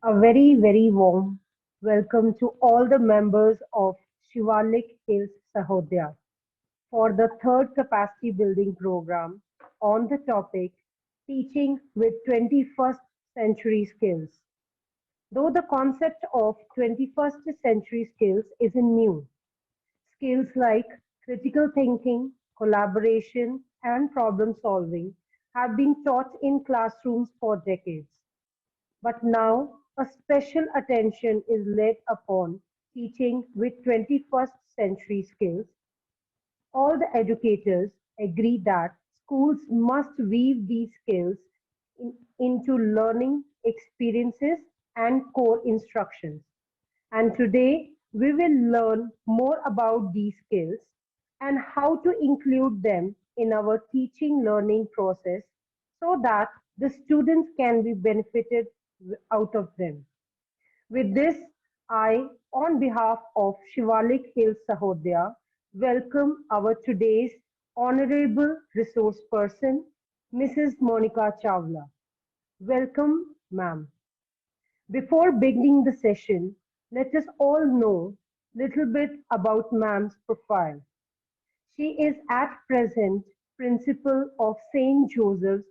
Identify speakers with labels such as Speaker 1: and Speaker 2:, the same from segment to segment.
Speaker 1: A very, very warm welcome to all the members of Shivalik Hills Sahodya for the third capacity building program on the topic Teaching with 21st Century Skills. Though the concept of 21st century skills isn't new, skills like critical thinking, collaboration, and problem solving have been taught in classrooms for decades. But now a special attention is laid upon teaching with 21st century skills. All the educators agree that schools must weave these skills into learning experiences and core instructions. And today we will learn more about these skills and how to include them in our teaching learning process so that the students can be benefited out of them. With this, I, on behalf of Shivalik Hills Sahodya, welcome our today's honorable resource person, Mrs. Monica Chawla. Welcome, ma'am. Before beginning the session, let us all know little bit about ma'am's profile. She is at present principal of St. Joseph's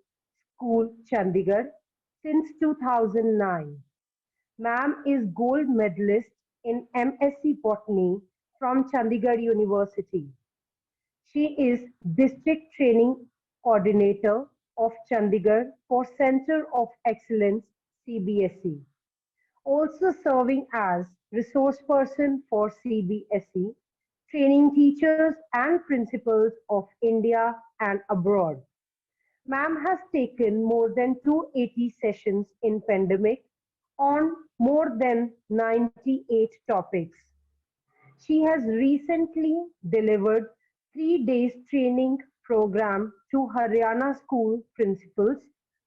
Speaker 1: School, Chandigarh since 2009. Ma'am is gold medalist in MSc Botany from Chandigarh University. She is district training coordinator of Chandigarh for Center of Excellence CBSE, also serving as resource person for CBSE, training teachers and principals of India and abroad. Ma'am has taken more than 280 sessions in pandemic on more than 98 topics. She has recently delivered 3 days training program to Haryana school principals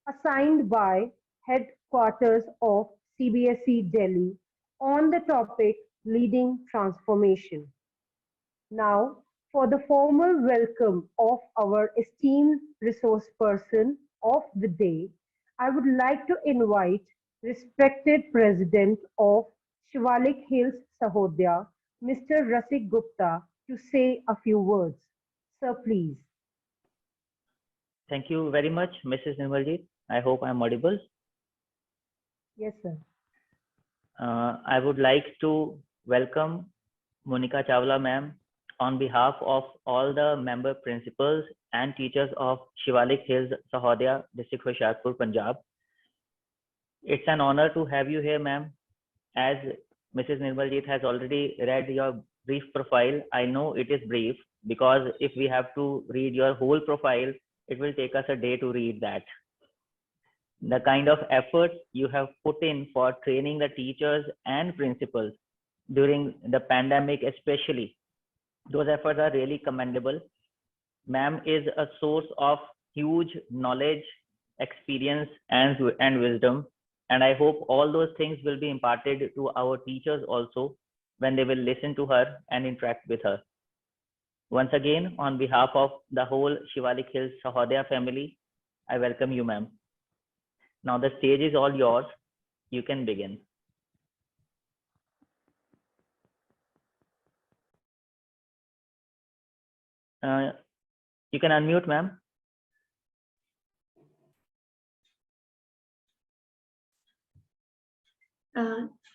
Speaker 1: assigned by headquarters of CBSE Delhi on the topic leading transformation. Now, for the formal welcome of our esteemed resource person of the day, I would like to invite respected President of Shivalik Hills Sahodya, Mr. Rasik Gupta, to say a few words. Sir, please.
Speaker 2: Thank you very much, Mrs. Nirmaljeet. I hope I'm audible.
Speaker 1: Yes, sir.
Speaker 2: I would like to welcome Monica Chawla ma'am on behalf of all the member principals and teachers of Shivalik Hills, Sahodya, District Hoshiarpur, Punjab. It's an honor to have you here, ma'am. As Mrs. Nirmaljeet has already read your brief profile, I know it is brief because if we have to read your whole profile, it will take us a day to read that. The kind of effort you have put in for training the teachers and principals during the pandemic, especially, those efforts are really commendable. Ma'am is a source of huge knowledge, experience, and wisdom. And I hope all those things will be imparted to our teachers also when they will listen to her and interact with her. Once again, on behalf of the whole Shivalik Hills Sahodya family, I welcome you, ma'am. Now the stage is all yours. You can begin. You can unmute, ma'am.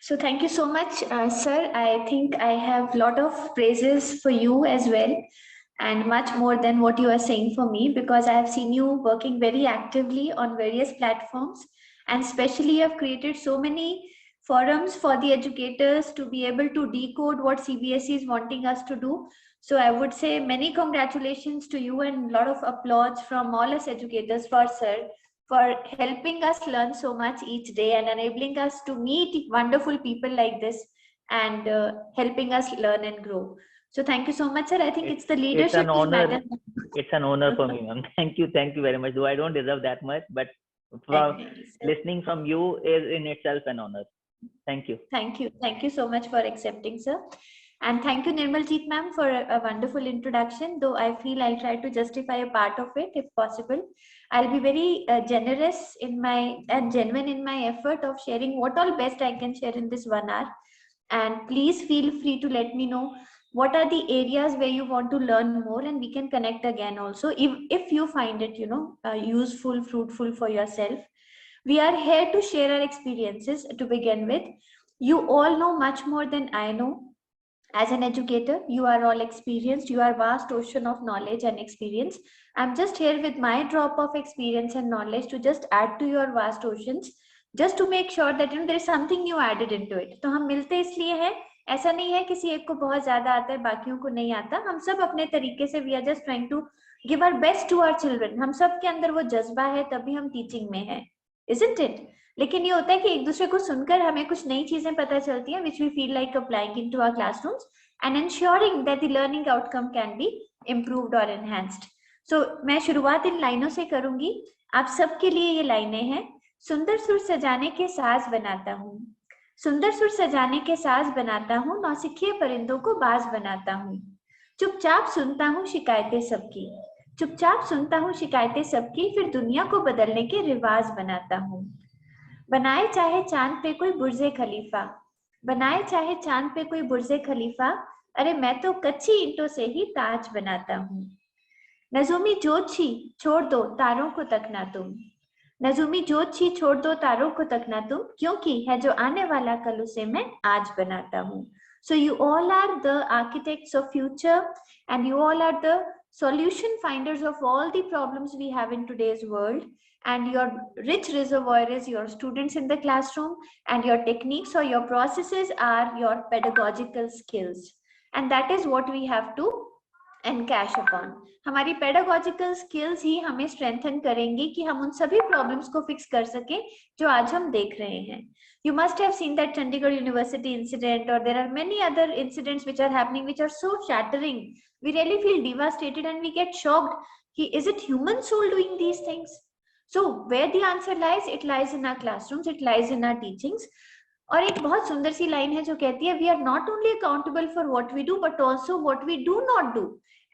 Speaker 3: So thank you so much, sir. I think I have a lot of praises for you as well, and much more than what you are saying for me, because I have seen you working very actively on various platforms, and especially you have created so many forums for the educators to be able to decode what CBSE is wanting us to do. So I would say many congratulations to you and a lot of applause from all us educators for sir for helping us learn so much each day and enabling us to meet wonderful people like this and helping us learn and grow. So thank you so much, sir. I think it's the leadership
Speaker 2: it's an honor.
Speaker 3: matter.
Speaker 2: It's an honor for me, ma'am. Thank you very much. Though I don't deserve that much, but listening from you is in itself an honor. Thank you.
Speaker 3: Thank you so much for accepting, sir. And thank you, Nirmaljeet ma'am, for a wonderful introduction, though I feel I'll try to justify a part of it if possible. I'll be very generous in my and genuine in my effort of sharing what all best I can share in this 1 hour. And please feel free to let me know what are the areas where you want to learn more, and we can connect again also if you find it, useful, fruitful for yourself. We are here to share our experiences to begin with. You all know much more than I know. As an educator, you are all experienced. You are vast ocean of knowledge and experience. I'm just here with my drop of experience and knowledge to just add to your vast oceans, just to make sure that there is something new added into it. तो हम मिलते इसलिए हैं, ऐसा नहीं है किसी एक को बहुत ज्यादा आता है बाकियों को नहीं आता. हम सब अपने तरीके से we are just trying to give our best to our children. हम सब के अंदर वो जज्बा है, तभी हम टीचिंग में हैं, isn't it? लेकिन ये होता है कि एक दूसरे को सुनकर हमें कुछ नई चीजें पता चलती हैं, which we feel like applying into our classrooms and ensuring that the learning outcome can be improved or enhanced. So मैं शुरुआत इन लाइनों से करूंगी. आप सबके लिए ये लाइनें हैं. सुंदर सुर सजाने के साज बनाता हूँ, सुंदर सुर सजाने के साज बनाता हूँ, नौसिखिए परिंदों को बाज बनाता हूँ. चुपचाप सुनता हूँ शिकायतें सबकी, चुपचाप सुनता हूँ शिकायतें सबकी, फिर दुनिया को बदलने के रिवाज बनाता हूँ. बनाए चाहे चांद पे कोई बुर्जे खलीफा, बनाए चाहे चांद पे कोई बुर्जे खलीफा, अरे मैं तो कच्ची ईंटों से ही ताज बनाता हूँ. नजूमी जोत छी छोड़ दो तारों को तकना तुम, नजूमी जोत छी छोड़ दो तारों को तकना तुम, क्योंकि है जो आने वाला कल उसे मैं आज बनाता हूँ. So you all are the architects of future, and you all are the solution finders of all the problems we have in today's world. And your rich reservoir is your students in the classroom, and your techniques or your processes are your pedagogical skills. And that is what we have to encash upon. हमारी pedagogical skills ही हमें strengthen करेंगी कि हम उन सभी problems को fix कर सकें जो आज हम देख रहे हैं. You must have seen that Chandigarh University incident, or there are many other incidents which are happening which are so shattering. We really feel devastated and we get shocked. Is it human soul doing these things? So where the answer lies? It lies in our classrooms, it lies in our teachings. और एक बहुत सुंदर सी line है जो कहती है, we are not only accountable for what we do, but also what we do not do.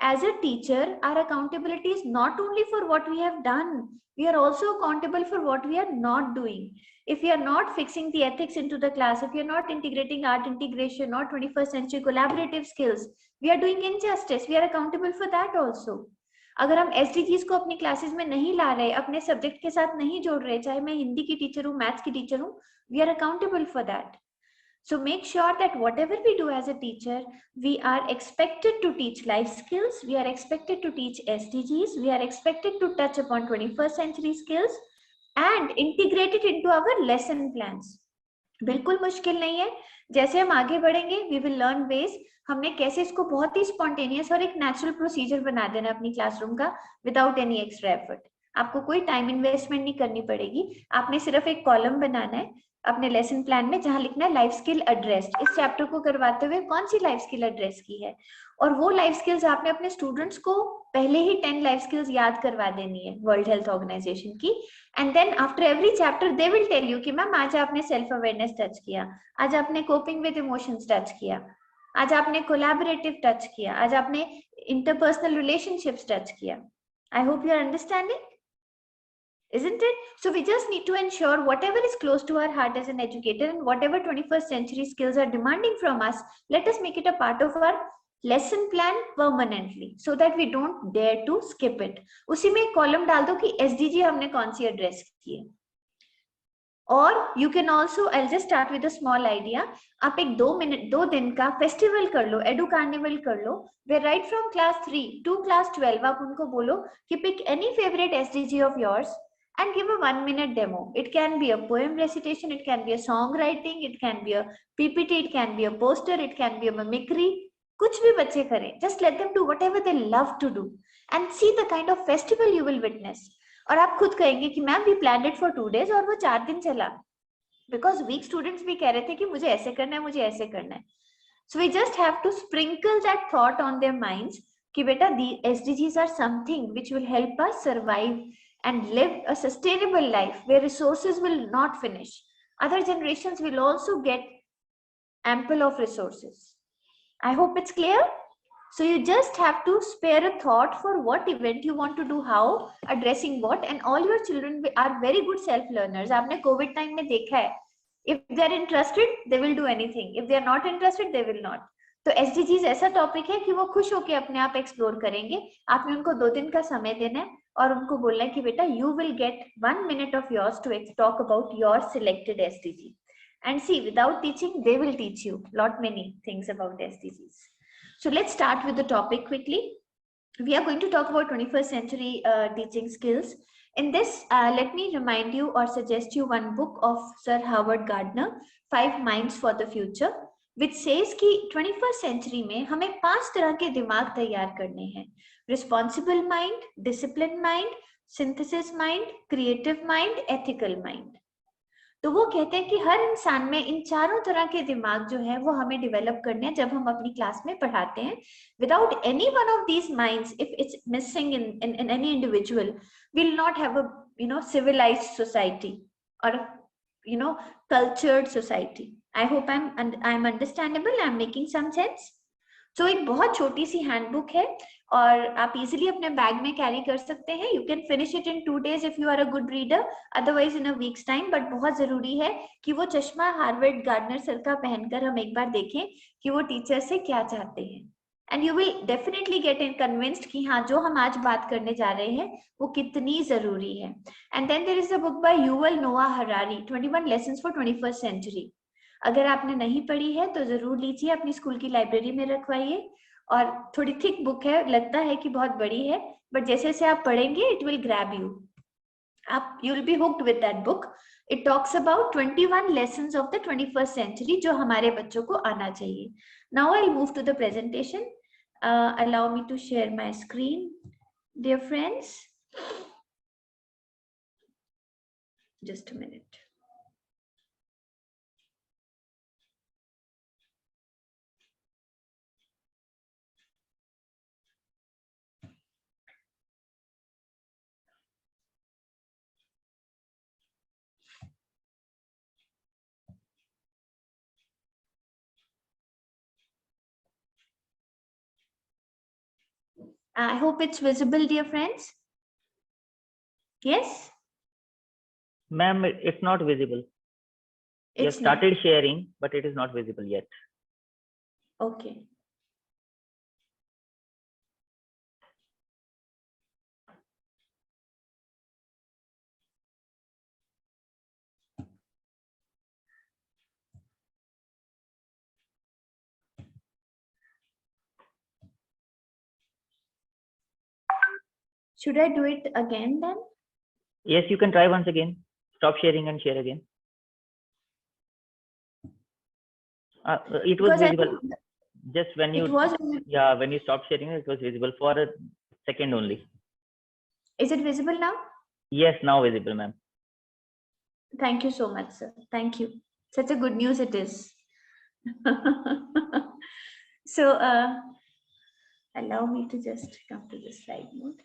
Speaker 3: As a teacher, our accountability is not only for what we have done, we are also accountable for what we are not doing. If we are not fixing the ethics into the class, if we are not integrating art integration or 21st century collaborative skills, we are doing injustice. We are accountable for that also. अगर हम SDGs को अपनी classes में नहीं ला रहे, अपने subject के साथ नहीं जोड़ रहे, चाहे मैं हिंदी की टीचर हूँ, मैथ्स की टीचर हूँ, we are accountable for that. So make sure that whatever we do as a teacher, we are expected to teach life skills, we are expected to teach SDGs, we are expected to touch upon 21st century skills and integrate it into our lesson plans. बिल्कुल मुश्किल नहीं है. जैसे हम आगे बढ़ेंगे, we will learn ways. हमने कैसे इसको बहुत ही स्पॉन्टेनियस और एक नेचुरल प्रोसीजर बना देना अपनी क्लासरूम का विदाउट एनी एक्स्ट्रा एफर्ट. आपको कोई टाइम इन्वेस्टमेंट नहीं करनी पड़ेगी. आपने सिर्फ एक कॉलम बनाना है अपने लेसन प्लान में जहां लिखना है लाइफ स्किल एड्रेस्ड. इस चैप्टर को करवाते हुए कौन सी लाइफ स्किल एड्रेस की है, और वो लाइफ स्किल्स आपने अपने स्टूडेंट्स को पहले ही 10 लाइफ स्किल्स याद करवा देनी है वर्ल्ड हेल्थ ऑर्गेनाइजेशन की. And then after every chapter they will tell you कि मैम आज आपने सेल्फ अवेयरनेस टच किया, आज आपने कोपिंग विद इमोशंस टच किया, आज आपने कोलैबोरेटिव टच किया, आज आपने इंटरपर्सनल रिलेशनशिप्स टच किया. I hope you are understanding, isn't it? So we just need to ensure whatever is close to our heart as an educator and whatever 21st century skills are demanding from us, let us make it a part of our lesson plan permanently so that we don't dare to skip it. उसी में एक column डाल दो कि SDG हमने कौन सी address की है. और you can also, I'll just start with a small idea. आप एक 2 दिन का फेस्टिवल कर लो, एडू कार्निवल कर लो, where right from class 3 to class 12 आप उनको बोलो कि pick any favorite SDG of yours and give a 1-minute demo. It can be a poem recitation, it can be a song writing, it can be a PPT, it can be a poster, it can be a mimicry. कुछ भी बच्चे करें. Just let them do whatever they love to do and see the kind of festival you will witness. और आप खुद कहेंगे कि ma'am we planned it for 2 days और वो 4 दिन चला, because weak students भी कह रहे थे कि मुझे ऐसे करना है, मुझे ऐसे करना है. So we just have to sprinkle that thought on their minds कि बेटा the SDGs are something which will help us survive and live a sustainable life where resources will not finish. Other generations will also get ample of resources. I hope it's clear. So you just have to spare a thought for what event you want to do, how, addressing what, and all your children are very good self-learners. आपने COVID time में देखा है. If they are interested, they will do anything. If they are not interested, they will not. तो SDGs ऐसा topic है कि वो खुश होकर अपने आप एक्सप्लोर करेंगे. आपने उनको 2 दिन का समय देना है और उनको बोलना है कि बेटा you will get 1 minute of yours to talk about your selected SDG. And see, without teaching, they will teach you lot many things about SDGs. So let's start with the topic quickly. We are going to talk about 21st century teaching skills. In this, let me remind you or suggest you one book of Sir Howard Gardner, 5 Minds for the Future, which says कि 21st century में हमें 5 तरह के दिमाग तैयार करने हैं. Responsible mind, disciplined mind, synthesis mind, creative mind, ethical mind. तो वो कहते हैं कि हर इंसान में इन चारों तरह के दिमाग जो है वो हमें डेवलप करने हैं जब हम अपनी क्लास में पढ़ाते हैं. Without any one of these minds, if it's missing in any individual, we'll not have a civilized society or cultured society. I hope I'm understandable. I'm making some sense. So एक बहुत छोटी सी handbook है और आप easily अपने bag में carry कर सकते हैं. You can finish it in 2 days if you are a good reader, otherwise in a week's time. But बहुत जरूरी है कि वो चश्मा हार्वर्ड गार्डनर सर का पहनकर हम एक बार देखें कि वो टीचर से क्या चाहते हैं. And you will definitely get convinced कि हाँ जो हम आज बात करने जा रहे हैं वो कितनी जरूरी है. And then there is a book by Yuval Noah Harari, 21 lessons for 21st century. अगर आपने नहीं पढ़ी है तो जरूर लीजिए, अपनी स्कूल की लाइब्रेरी में रखवाइए. और थोड़ी थिक बुक है, लगता है कि बहुत बड़ी है, बट जैसे जैसे आप पढ़ेंगे इट विल ग्रैब यू. आप you will be hooked with that book. It talks about 21 lessons of the 21st century जो हमारे बच्चों को आना चाहिए. Now I will move to the presentation. Allow me to share my screen, dear friends. Just a minute. I hope it's visible, dear friends. Yes?
Speaker 2: Ma'am, it's not visible. You have started sharing, but it is not visible yet.
Speaker 3: Okay. Should I do it again then?
Speaker 2: Yes, you can try once again. Stop sharing and share again. It was visible. Just when you when you stopped sharing, it was visible for a second only.
Speaker 3: Is it visible now?
Speaker 2: Yes, now visible, ma'am.
Speaker 3: Thank you so much, sir. Thank you. Such a good news it is. So allow me to just come to the slide mode.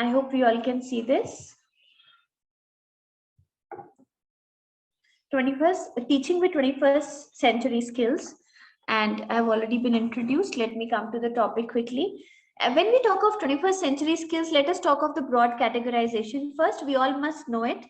Speaker 3: I hope you all can see this. 21st, teaching with 21st century skills, and I've already been introduced. Let me come to the topic quickly. When we talk of 21st century skills, let us talk of the broad categorization. First, we all must know it,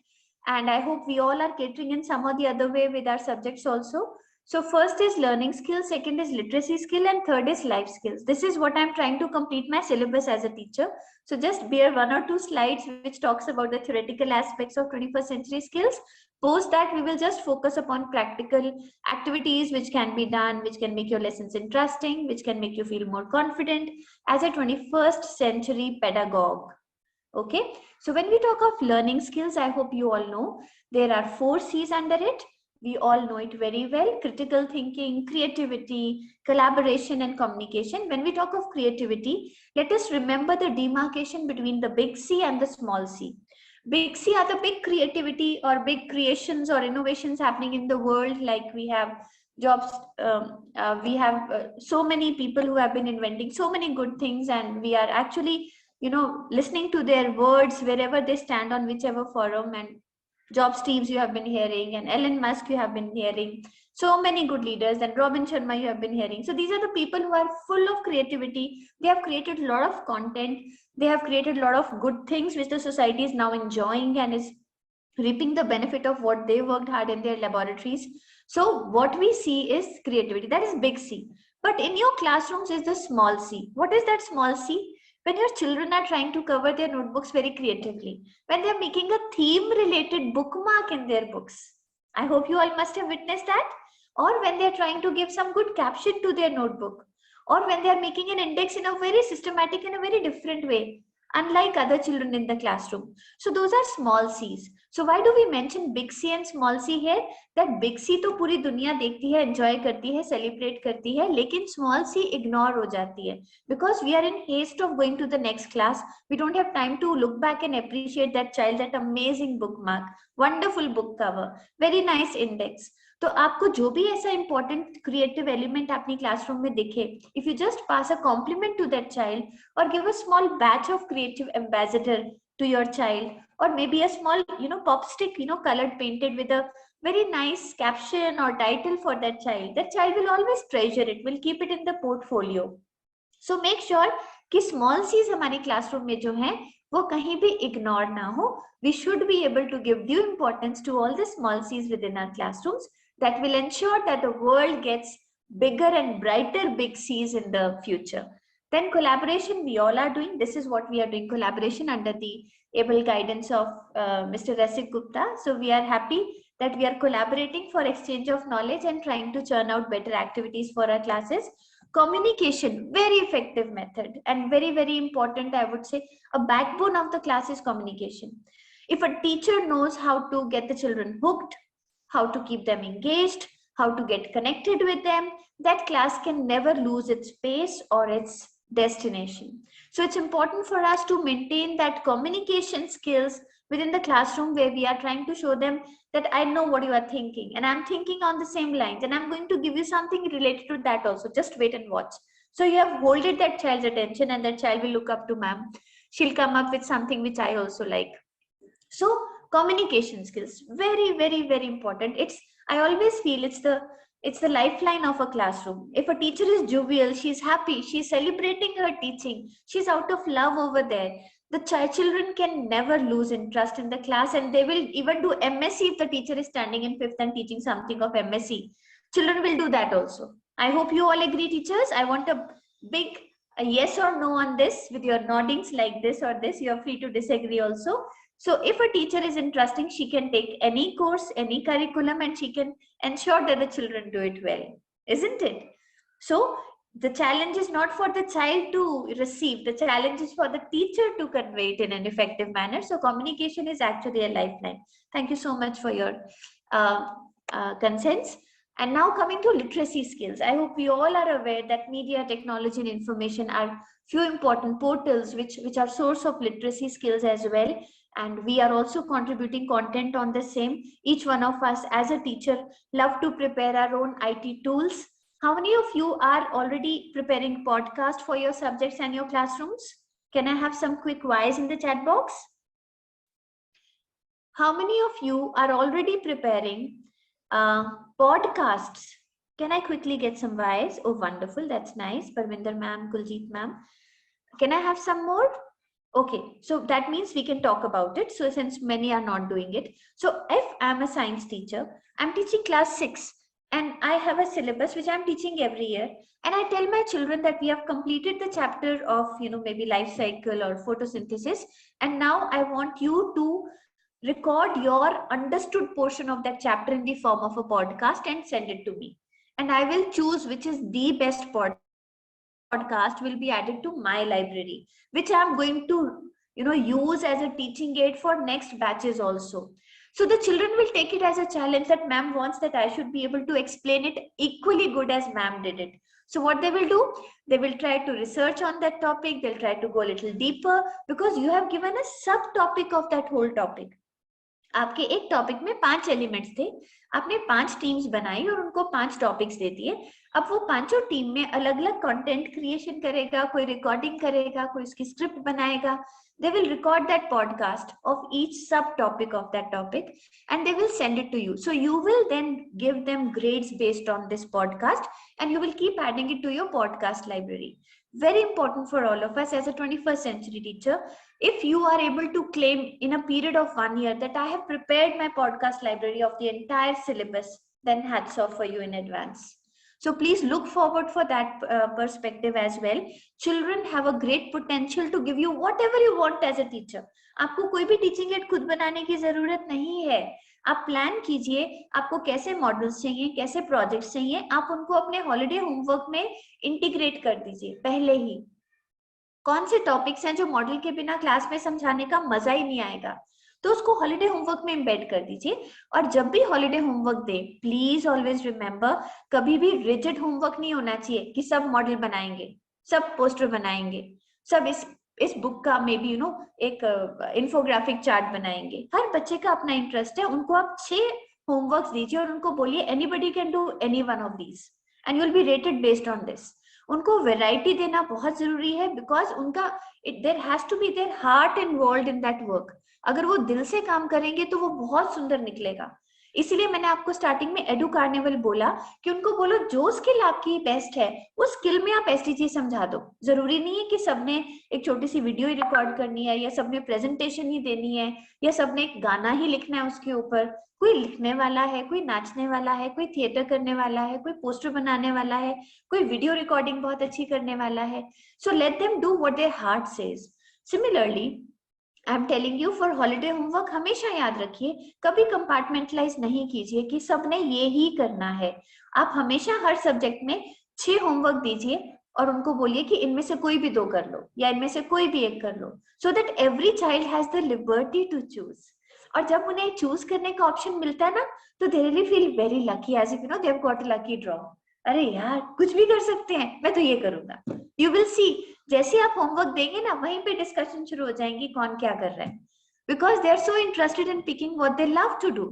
Speaker 3: and I hope we all are catering in some or the other way with our subjects also. So first is learning skills, second is literacy skill, and third is life skills. This is what I'm trying to complete my syllabus as a teacher. So just bear 1 or 2 slides which talks about the theoretical aspects of 21st century skills. Post that, we will just focus upon practical activities which can be done, which can make your lessons interesting, which can make you feel more confident as a 21st century pedagogue. Okay, so when we talk of learning skills, I hope you all know there are 4 C's under it. We all know it very well: critical thinking, creativity, collaboration, and communication. When we talk of creativity, let us remember the demarcation between the big C and the small c. Big C are the big creativity or big creations or innovations happening in the world. Like we have jobs, we have so many people who have been inventing so many good things, and we are actually, listening to their words wherever they stand on whichever forum, and Job Steves you have been hearing, and Elon Musk you have been hearing. So many good leaders, and Robin Sharma you have been hearing. So these are the people who are full of creativity. They have created a lot of content. They have created a lot of good things which the society is now enjoying and is reaping the benefit of what they worked hard in their laboratories. So what we see is creativity. That is big C. But in your classrooms is the small c. What is that small c? When your children are trying to cover their notebooks very creatively, when they're making a theme related bookmark in their books. I hope you all must have witnessed that. Or when they're trying to give some good caption to their notebook. Or when they're making an index in a very systematic and a very different way, unlike other children in the classroom. So those are small c's. So why do we mention big C and small c here? That big C तो पूरी दुनिया देखती है, enjoy करती है, celebrate करती है, लेकिन small c ignore हो जाती है. Because we are in haste of going to the next class, we don't have time to look back and appreciate that child, that amazing bookmark, wonderful book cover, very nice index. तो आपको जो भी ऐसा important creative element अपनी classroom में दिखे, if you just pass a compliment to that child or give a small batch of creative ambassador to your child, or maybe a small pop stick colored painted with a very nice caption or title for that child will always treasure it, will keep it in the portfolio. So make sure कि small c's हमारी classroom में जो हैं वो कहीं भी ignore ना हो. We should be able to give due importance to all the small c's within our classrooms. That will ensure that the world gets bigger and brighter big c's in the future. Then collaboration we all are doing. This is what we are doing, collaboration under the able guidance of Mr. Rasik Gupta. So we are happy that we are collaborating for exchange of knowledge and trying to churn out better activities for our classes. Communication, very effective method and very, very important. I would say a backbone of the class is communication. If a teacher knows how to get the children hooked, how to keep them engaged, how to get connected with them, that class can never lose its pace or its destination. So it's important for us to maintain that communication skills within the classroom, where we are trying to show them that I know what you are thinking and I'm thinking on the same lines, and I'm going to give you something related to that also. Just wait and watch. So you have holded that child's attention, and that child will look up to ma'am. She'll come up with something which I also like. So communication skills, very, very, very important. I always feel it's the lifeline of a classroom. If a teacher is jovial, she's happy, she's celebrating her teaching, she's out of love over there, the children can never lose interest in the class, and they will even do MSc if the teacher is standing in fifth and teaching something of MSc. Children will do that also. I hope you all agree, teachers. I want a big yes or no on this with your noddings like this or this. You are free to disagree also. So if a teacher is interesting, she can take any course, any curriculum, and she can ensure that the children do it well, isn't it? So the challenge is not for the child to receive, the challenge is for the teacher to convey it in an effective manner. So communication is actually a lifeline. Thank you so much for your consents. And now coming to literacy skills, I hope we all are aware that media, technology, and information are few important portals which are source of literacy skills as well. And we are also contributing content on the same. Each one of us as a teacher love to prepare our own IT tools. How many of you are already preparing podcast for your subjects and your classrooms? Can I have some quick Ys in the chat box? How many of you are already preparing podcasts? Can I quickly get some Ys? Oh, wonderful. That's nice. Parvinder ma'am, Kuljeet ma'am. Can I have some more? Okay, so that means we can talk about it. So since many are not doing it. So if I'm a science teacher, I'm teaching class 6 and I have a syllabus which I'm teaching every year. And I tell my children that we have completed the chapter of, maybe life cycle or photosynthesis. And now I want you to record your understood portion of that chapter in the form of a podcast and send it to me. And I will choose which is the best podcast will be added to my library, which I'm going to use as a teaching aid for next batches also. So the children will take it as a challenge that ma'am wants that I should be able to explain it equally good as ma'am did it. So what they will do, they will try to research on that topic, they'll try to go a little deeper, because you have given a subtopic of that whole topic. आपके एक topic में 5 elements थे, आपने 5 teams बनाई और उनको 5 topics दे दिए. अब वो पांचों टीम में अलग अलग कंटेंट क्रिएशन करेगा, कोई रिकॉर्डिंग करेगा, कोई उसकी स्क्रिप्ट बनाएगा. They will record that podcast of each subtopic of that topic and they will send it to you. So you will then give them grades based on this podcast and you will keep adding it to your podcast library. Very important for all of us as a 21st century teacher. If you are able to claim in a period of 1 year that I have prepared my podcast library of the entire syllabus, then hats off for you in advance. So please look forward for that perspective as well. Children have a great potential to give you whatever you want as a teacher. आपको कोई भी teaching add खुद बनाने की जरूरत नहीं है. आप प्लान कीजिए आपको कैसे मॉडल्स चाहिए, कैसे प्रोजेक्ट्स चाहिए, आप उनको अपने हॉलिडे होमवर्क में इंटीग्रेट कर दीजिए पहले ही. कौन से टॉपिक्स हैं जो मॉडल के बिना क्लास में समझाने का मजा ही नहीं आएगा, तो उसको हॉलिडे होमवर्क में एम्बेड कर दीजिए. और जब भी holiday homework they, please always remember, कभी भी रिजिड होमवर्क नहीं होना चाहिए कि सब मॉडल बनाएंगे, सब पोस्टर बनाएंगे, सब इस बुक का मे बी एक इन्फोग्राफिक चार्ट बनाएंगे. हर बच्चे का अपना इंटरेस्ट है, उनको आप 6 होमवर्क दीजिए और उनको बोलिए anybody can do any one of these and you will be rated based on this. उनको वैरायटी देना बहुत जरूरी है बिकॉज उनका there has to be their heart involved in that work. अगर वो दिल से काम करेंगे तो वो बहुत सुंदर निकलेगा. इसीलिए मैंने आपको स्टार्टिंग में एडू कार्निवल बोला कि उनको बोलो जो स्किल आपकी बेस्ट है उस स्किल में आप एसडीजी समझा दो. जरूरी नहीं है कि सबने एक छोटी सी वीडियो ही रिकॉर्ड करनी है या सबने प्रेजेंटेशन ही देनी है या सबने एक गाना ही लिखना है उसके ऊपर. कोई लिखने वाला है, कोई नाचने वाला है, कोई थिएटर करने वाला है, कोई पोस्टर बनाने वाला है, कोई वीडियो रिकॉर्डिंग बहुत अच्छी करने वाला है. So let them do what their heart says. Similarly I am telling you for holiday homework हमेशा याद रखिए, कभी कंपार्टमेंटलाइज नहीं कीजिए कि सबने ये ही करना है. आप हमेशा हर सब्जेक्ट में 6 होमवर्क दीजिए और उनको बोलिए कि इनमें से कोई भी 2 कर लो या इनमें से कोई भी एक कर लो, so that every child has the liberty to choose. और जब उन्हें चूज करने का ऑप्शन मिलता है ना, तो they really feel very lucky, as if you know they have got a lucky draw. अरे यार कुछ भी कर सकते हैं, मैं तो ये करूंगा. यू विल सी, जैसे आप होमवर्क देंगे ना वहीं पे डिस्कशन शुरू हो जाएंगी कौन क्या कर रहा है, because they are so interested in picking what they love to do.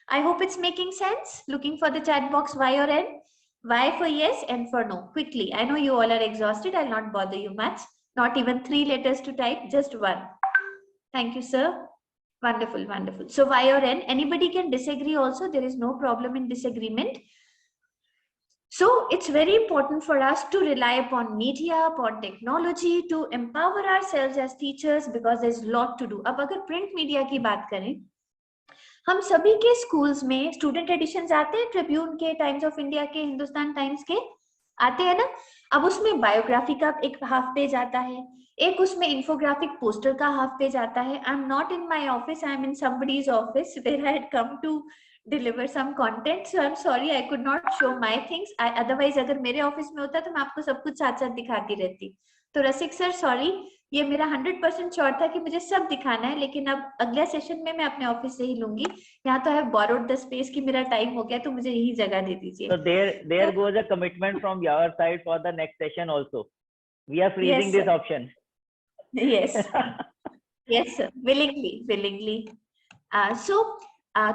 Speaker 3: I hope it's making sense. Looking for the chat box Y or N, Y for yes and for no. Quickly, I know you all are exhausted. I'll not bother you much. Not even 3 letters to type, just 1. Thank you, sir. Wonderful, wonderful. So Y or N, anybody can disagree also. There is no problem in disagreement. So it's very important for us to rely upon media, upon technology to empower ourselves as teachers because there's a lot to do. अब अगर print media की बात करें, हम सभी के schools में student editions आते हैं, ट्रिब्यून के, टाइम्स ऑफ इंडिया के, हिंदुस्तान टाइम्स के आते हैं ना. अब उसमें बायोग्राफी का एक हाफ पेज आता है, एक उसमें इंफोग्राफिक पोस्टर का हाफ पेज आता है. I am not in my office, I am in somebody's office where I had come to deliver some content, so I'm sorry I could not show my things. Otherwise अगर मेरे office में होता तो मैं आपको सब कुछ साथ साथ दिखाती रहती. तो रसिक सर सॉरी, ये मेरा 100% श्योर था कि मुझे सब दिखाना है, लेकिन अब अगले सेशन में मैं अपने ऑफिस से ही लूंगी. यहाँ तो I have borrowed the space कि मेरा टाइम हो गया तो मुझे यही जगह दे दीजिए.
Speaker 2: So there goes a commitment from your side for the next session also. We are freezing this option.
Speaker 3: Yes. Yes sir, willingly.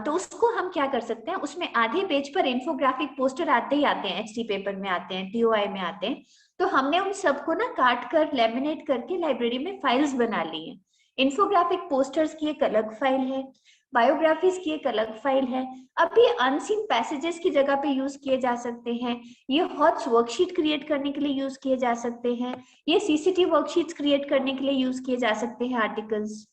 Speaker 3: तो उसको हम क्या कर सकते हैं, उसमें आधे पेज पर इंफोग्राफिक पोस्टर आते ही आते हैं, एचटी पेपर में आते हैं, टीओआई में आते हैं. तो हमने उन सबको ना काट कर लेमिनेट करके लाइब्रेरी में फाइल्स बना ली हैं. इंफोग्राफिक पोस्टर्स की एक अलग फाइल है, बायोग्राफीज की एक अलग फाइल है. अब ये अनसीन पैसेजेस की जगह पे यूज किए जा सकते हैं, ये हॉट्स वर्कशीट क्रिएट करने के लिए यूज किए जा सकते हैं, ये सीसीटी वर्कशीट्स क्रिएट करने के लिए यूज किए जा सकते हैं. आर्टिकल्स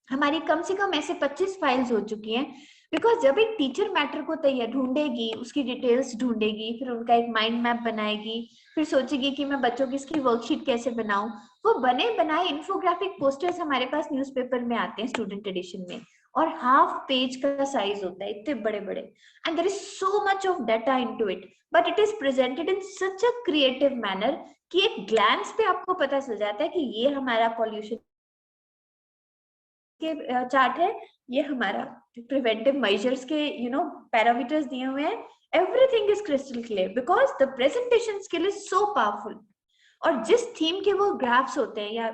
Speaker 3: हमारी कम से कम ऐसे 25 फाइल्स हो चुकी हैं. बिकॉज जब एक टीचर मैटर को तैयार ढूंढेगी, उसकी डिटेल्स ढूंढेगी, फिर उनका एक माइंड मैप बनाएगी, फिर सोचेगी कि मैं बच्चों की इसकी वर्कशीट कैसे बनाऊं, वो बने बनाए इंफोग्राफिक पोस्टर्स हमारे पास न्यूज़पेपर में आते हैं स्टूडेंट एडिशन में, और हाफ पेज का साइज होता है, इतने बड़े बड़े. And there is so much of data into it, but it is presented in such a creative manner कि एक ग्लैंस पे आपको पता चल जाता है कि ये हमारा पॉल्यूशन के चार्ट है, ये हमारा प्रिवेंटिव मेजर्स के पैरामीटर्स दिए हुए हैं. Everything is crystal clear because the presentation skill is so powerful. और जिस थीम के वो ग्राफ्स होते हैं या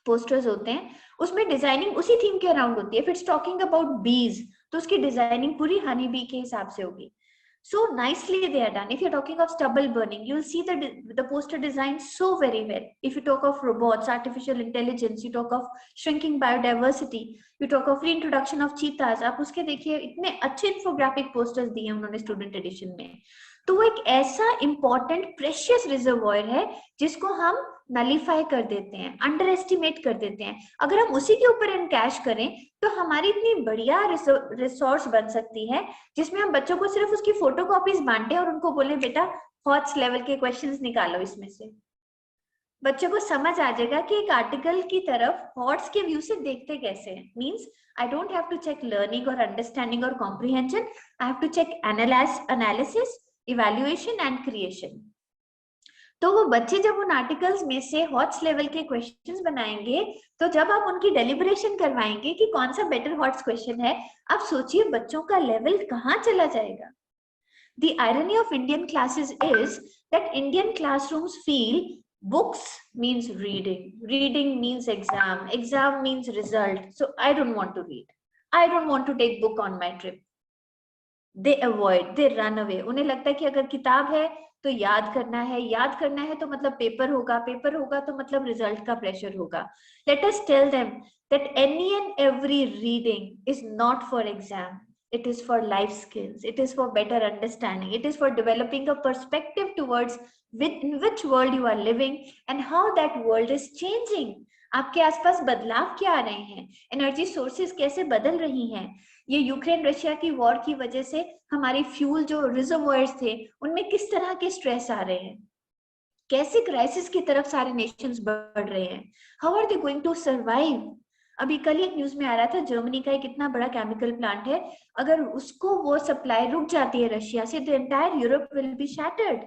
Speaker 3: पोस्टर्स होते हैं, उसमें डिजाइनिंग उसी थीम के अराउंड होती है. फिर टॉकिंग अबाउट बीज, तो उसकी डिजाइनिंग पूरी हनी बी के हिसाब से होगी. so nicely they are done. If you're talking of stubble burning, you'll see the poster design so very well. If you talk of robots, artificial intelligence, you talk of shrinking biodiversity, you talk of reintroduction of cheetahs, आप उसके देखिए इतने अच्छे infographic posters दिए उन्होंने student addition में. तो वो एक ऐसा इंपॉर्टेंट प्रेशियस रिजर्वॉयर है जिसको हम नलीफाई कर देते हैं, अंडर एस्टिमेट कर देते हैं. अगर हम उसी के ऊपर एनकैश करें तो हमारी इतनी बढ़िया रिसोर्स बन सकती है जिसमें हम बच्चों को सिर्फ उसकी फोटोकॉपीज बांटे और उनको बोले बेटा हॉट्स लेवल के क्वेश्चंस निकालो इसमें से. बच्चों को समझ आ जाएगा कि एक आर्टिकल की तरफ हॉट्स के व्यू से देखते कैसे हैं. Means I don't have to check learning और अंडरस्टैंडिंग और comprehension, I have to check analysis, evaluation and creation. तो वो बच्चे जब उन आर्टिकल्स में से हॉट्स लेवल के क्वेश्चंस बनाएंगे, तो जब आप उनकी डेलिब्रेशन करवाएंगे कि कौन सा बेटर हॉट्स क्वेश्चन है, आप सोचिए बच्चों का लेवल कहाँ चला जाएगा. The irony of Indian classes is that Indian classrooms feel books means reading, reading means exam, exam means result. So I don't want to read. I don't want to take book on my trip. They avoid, they run away. उन्हें लगता है कि अगर किताब है तो याद करना है, याद करना है तो मतलब पेपर होगा, पेपर होगा तो मतलब रिजल्ट का प्रेशर होगा. Let us tell them that any and every reading is not for exam. It is for life skills. It is for better understanding. It is for developing a perspective towards in which world you are living and how that world is changing. आपके आसपास बदलाव क्या आ रहे हैं, energy sources कैसे बदल रही हैं. ये यूक्रेन रशिया की वॉर की वजह से हमारी फ्यूल जो रिजर्वॉयर्स थे उनमें किस तरह के स्ट्रेस आ रहे हैं, कैसे क्राइसिस की तरफ सारे नेशंस बढ़ रहे हैं. How are they going to survive. अभी कल ही एक न्यूज में आ रहा था जर्मनी का एक इतना बड़ा केमिकल प्लांट है, अगर उसको वो सप्लाई रुक जाती है रशिया से, the entire Europe will be shattered.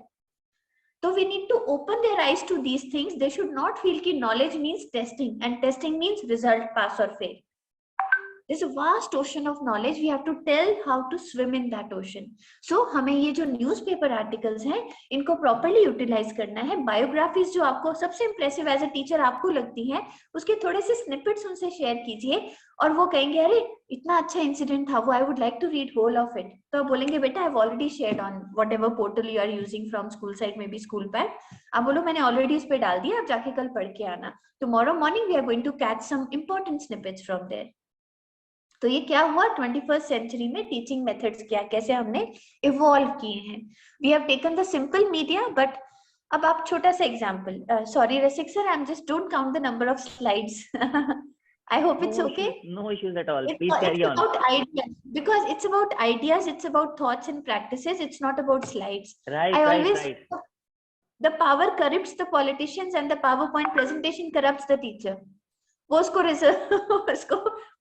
Speaker 3: So we need to open their eyes to these things. They should not feel कि knowledge means testing and testing means result, pass or fail. There's a vast ocean of knowledge. We have to tell how to swim in that ocean. So हमें ये जो newspaper articles हैं इनको properly utilize करना है. Biographies जो आपको सबसे impressive as a teacher आपको लगती हैं, उसके थोड़े से snippets उनसे share कीजिए और वो कहेंगे अरे इतना अच्छा इंसिडेंट था वो, I would like to read whole of it. तो आप बोलेंगे बेटा I've already shared on whatever portal you are using from school site, maybe school pad. आप बोलो मैंने already उस पे डाल दिया, आप जाके कल पढ़ के आना. Tomorrow morning we are going to catch some important snippets from there. तो ये क्या हुआ 21st सेंचुरी में टीचिंग मेथड्स क्या कैसे हमने इवॉल्व किए हैं. We have taken the simple media. But अब आप छोटा सा example, sorry Rasik sir, I am just don't count the number of slides. I hope it's okay.
Speaker 2: No issues at all. Please carry on.
Speaker 3: It's about ideas, because it's about ideas, it's about thoughts and practices, it's not about slides.
Speaker 2: Right.
Speaker 3: The power corrupts the politicians and the PowerPoint presentation corrupts the teacher. वो उसको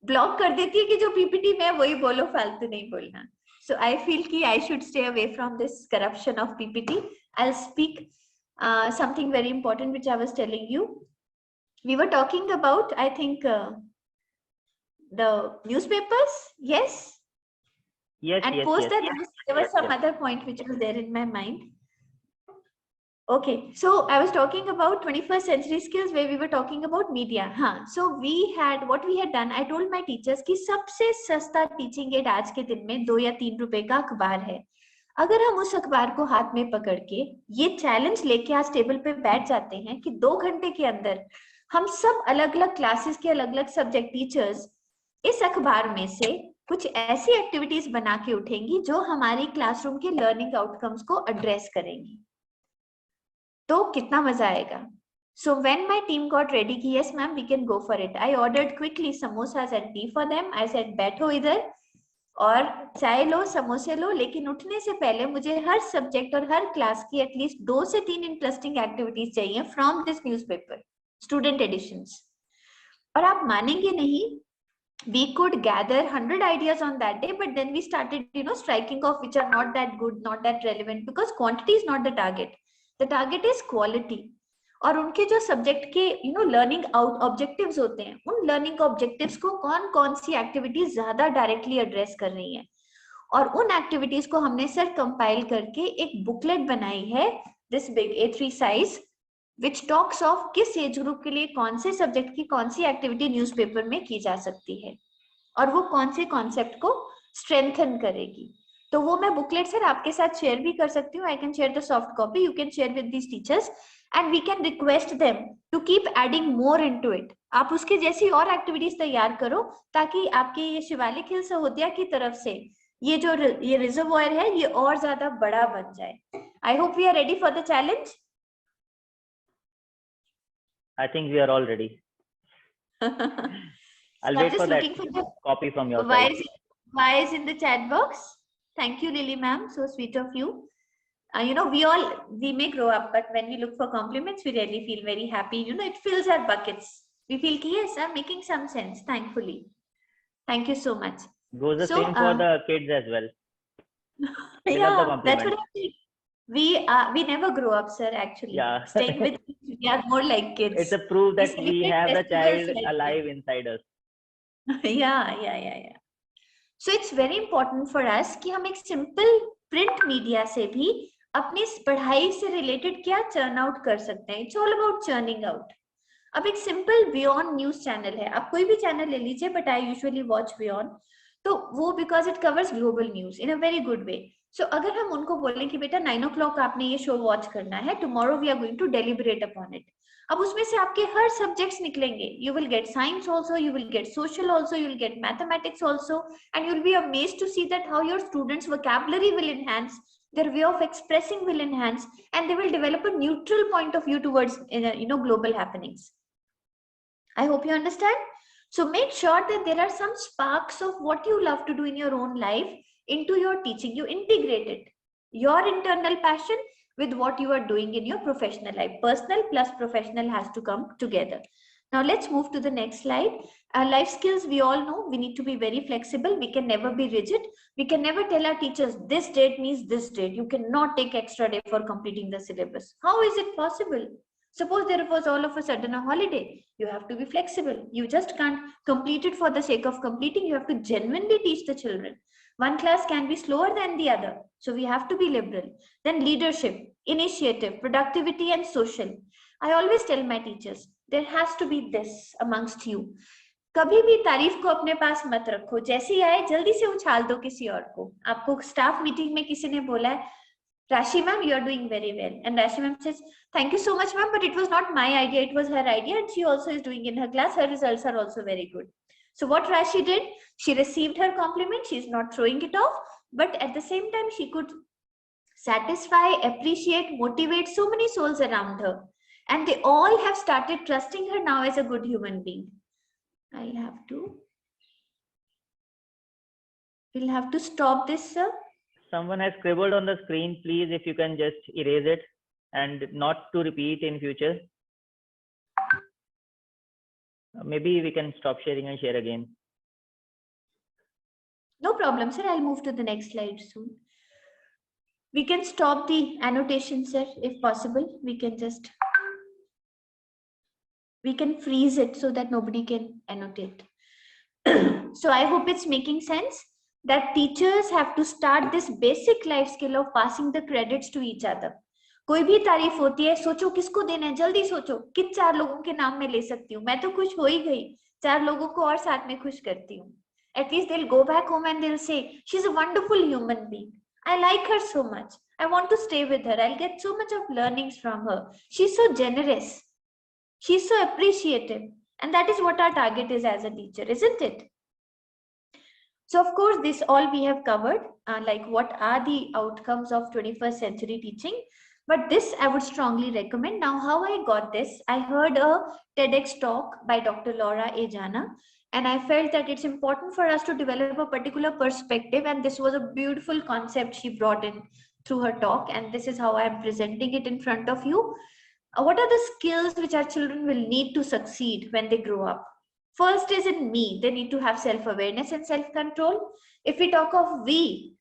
Speaker 3: block कर देती है कि जो PPT में वही बोलो, फालतू नहीं बोलना. So I feel कि I should stay away from this corruption of PPT. I'll speak something very important which I was telling you. We were talking about, I think, the newspapers. Yes.
Speaker 2: Yes.
Speaker 3: And post that there was some other point which was there in my mind. Okay, so I was talking about 21st century skills where we were talking about media. So what we had done, I told my teachers कि सबसे सस्ता teaching add आज के दिन में 2 या 3 रुपए का अखबार है. अगर हम उस अखबार को हाथ में पकड़ के ये चैलेंज लेके आज टेबल पे बैठ जाते हैं कि 2 घंटे के अंदर हम सब अलग अलग क्लासेस के अलग अलग सब्जेक्ट टीचर्स इस अखबार में से कुछ ऐसी एक्टिविटीज बना के उठेंगी जो हमारी क्लासरूम के लर्निंग आउटकम्स को एड्रेस करेंगी, तो कितना मजा आएगा. So when my team got ready कि yes ma'am we can go for it, I ordered quickly samosas and tea for them. I said बैठो इधर और चाय लो, समोसे लो, लेकिन उठने से पहले मुझे हर सब्जेक्ट और हर क्लास की एटलीस्ट 2 से 3 इंटरेस्टिंग एक्टिविटीज चाहिए from this newspaper, student editions. और आप मानेंगे नहीं, we could gather 100 ideas on that day, but then we started striking off which are not that good, not that relevant, because quantity is not the target. The target is quality. और उनके जो subject के learning objectives होते हैं, उन learning objectives को कौन कौन सी एक्टिविटीज ज्यादा डायरेक्टली एड्रेस कर रही हैं, और उन एक्टिविटीज को हमने सर कंपाइल करके एक बुकलेट बनाई है this big A3 size, which talks of किस एज ग्रुप के लिए कौन से सब्जेक्ट की कौन सी एक्टिविटी न्यूज़पेपर में की जा सकती है और वो कौन से कॉन्सेप्ट को स्ट्रेंथन करेगी. तो वो मैं बुकलेट सर आपके साथ शेयर भी कर सकती हूँ. I can share the soft copy. You can share with these teachers, and we can request them to keep adding more into it. आप उसके जैसी और एक्टिविटीज तैयार करो ताकि आपके ये शिवालिक हिल सहोदया की तरफ से ये जो ये रिजर्वॉयर है ये और ज्यादा बड़ा बन जाए. I hope we are ready for the challenge.
Speaker 2: I think we are all ready. I'll wait for that copy from your side.
Speaker 3: Why is in the chat box? Thank you, Lily ma'am. So sweet of you. You know, we may grow up, but when we look for compliments, we really feel very happy. You know, it fills our buckets. We feel, yes, I'm making some sense, thankfully. Thank you so much.
Speaker 2: Goes the same for the kids as well.
Speaker 3: Yeah, that's what I think. We never grow up, sir, actually.
Speaker 2: Yeah.
Speaker 3: Staying with kids, we are more like kids.
Speaker 2: It's a proof that we have the child
Speaker 3: like
Speaker 2: alive inside us.
Speaker 3: Yeah. So it's very important for us कि हम एक simple print media से भी अपनी पढ़ाई से related क्या churn out कर सकते हैं. It's all about churning out. अब एक simple Beyond News channel है. आप कोई भी channel ले लीजिए, but I usually watch Beyond. तो वो because it covers global news in a very good way. So अगर हम उनको बोलें कि बेटा 9 o'clock आपने ये show watch करना है, tomorrow we are going to deliberate upon it. अब उसमें से आपके हर subjects निकलेंगे. You will get science also, you will get social also, you will get mathematics also, and you will be amazed to see that how your students' vocabulary will enhance, their way of expressing will enhance, and they will develop a neutral point of view towards global happenings. I hope you understand. So make sure that there are some sparks of what you love to do in your own life into your teaching. You integrate it, your internal passion with what you are doing in your professional life. Personal plus professional has to come together. Now let's move to the next slide. Life skills, we all know we need to be very flexible. We can never be rigid. We can never tell our teachers this date means this date. You cannot take extra day for completing the syllabus. How is it possible? Suppose there was all of a sudden a holiday. You have to be flexible. You just can't complete it for the sake of completing. You have to genuinely teach the children. One class can be slower than the other. So we have to be liberal. Then leadership, initiative, productivity, and social. I always tell my teachers, there has to be this amongst you. कभी भी तारीफ को अपने पास मत रखो. जैसे ही आए जल्दी से उछाल दो किसी और को. आपको स्टाफ मीटिंग में किसी ने बोला है, Rashi ma'am, you are doing very well. And Rashi ma'am says, thank you so much ma'am, but it was not my idea, it was her idea, and she also is doing in her class. Her results are also very good. So what Rashi did, she received her compliment, she is not throwing it off, but at the same time, she could satisfy, appreciate, motivate so many souls around her. And they all have started trusting her now as a good human being. We'll have to stop this, sir.
Speaker 2: Someone has scribbled on the screen. Please, if you can just erase it and not to repeat in future. Maybe we can stop sharing and share again.
Speaker 3: No problem, sir. I'll move to the next slide soon. We can stop the annotation, sir, if possible. We can freeze it so that nobody can annotate. So I hope it's making sense that teachers have to start this basic life skill of passing the credits to each other. कोई भी तारीफ होती है, सोचो किसको देना है, जल्दी सोचो किन 4 लोगों के नाम में ले सकती हूँ. मैं तो खुश हो ही गई, 4 लोगों को और साथ में खुश करती हूँ. At least they'll go back home and they'll say, she's a wonderful human being. I like her so much. I want to stay with her. I'll get so much of learnings from her. She's so generous. She's so appreciative. And that is what our target is as a teacher, isn't it? So of course, this all we have covered, like what are the outcomes of 21st century teaching. But this I would strongly recommend. Now, how I got this, I heard a TEDx talk by Dr. Laura A. Jana, and I felt that it's important for us to develop a particular perspective. And this was a beautiful concept she brought in through her talk. And this is how I'm presenting it in front of you. What are the skills which our children will need to succeed when they grow up? First is in me. They need to have self-awareness and self-control. If we talk of we,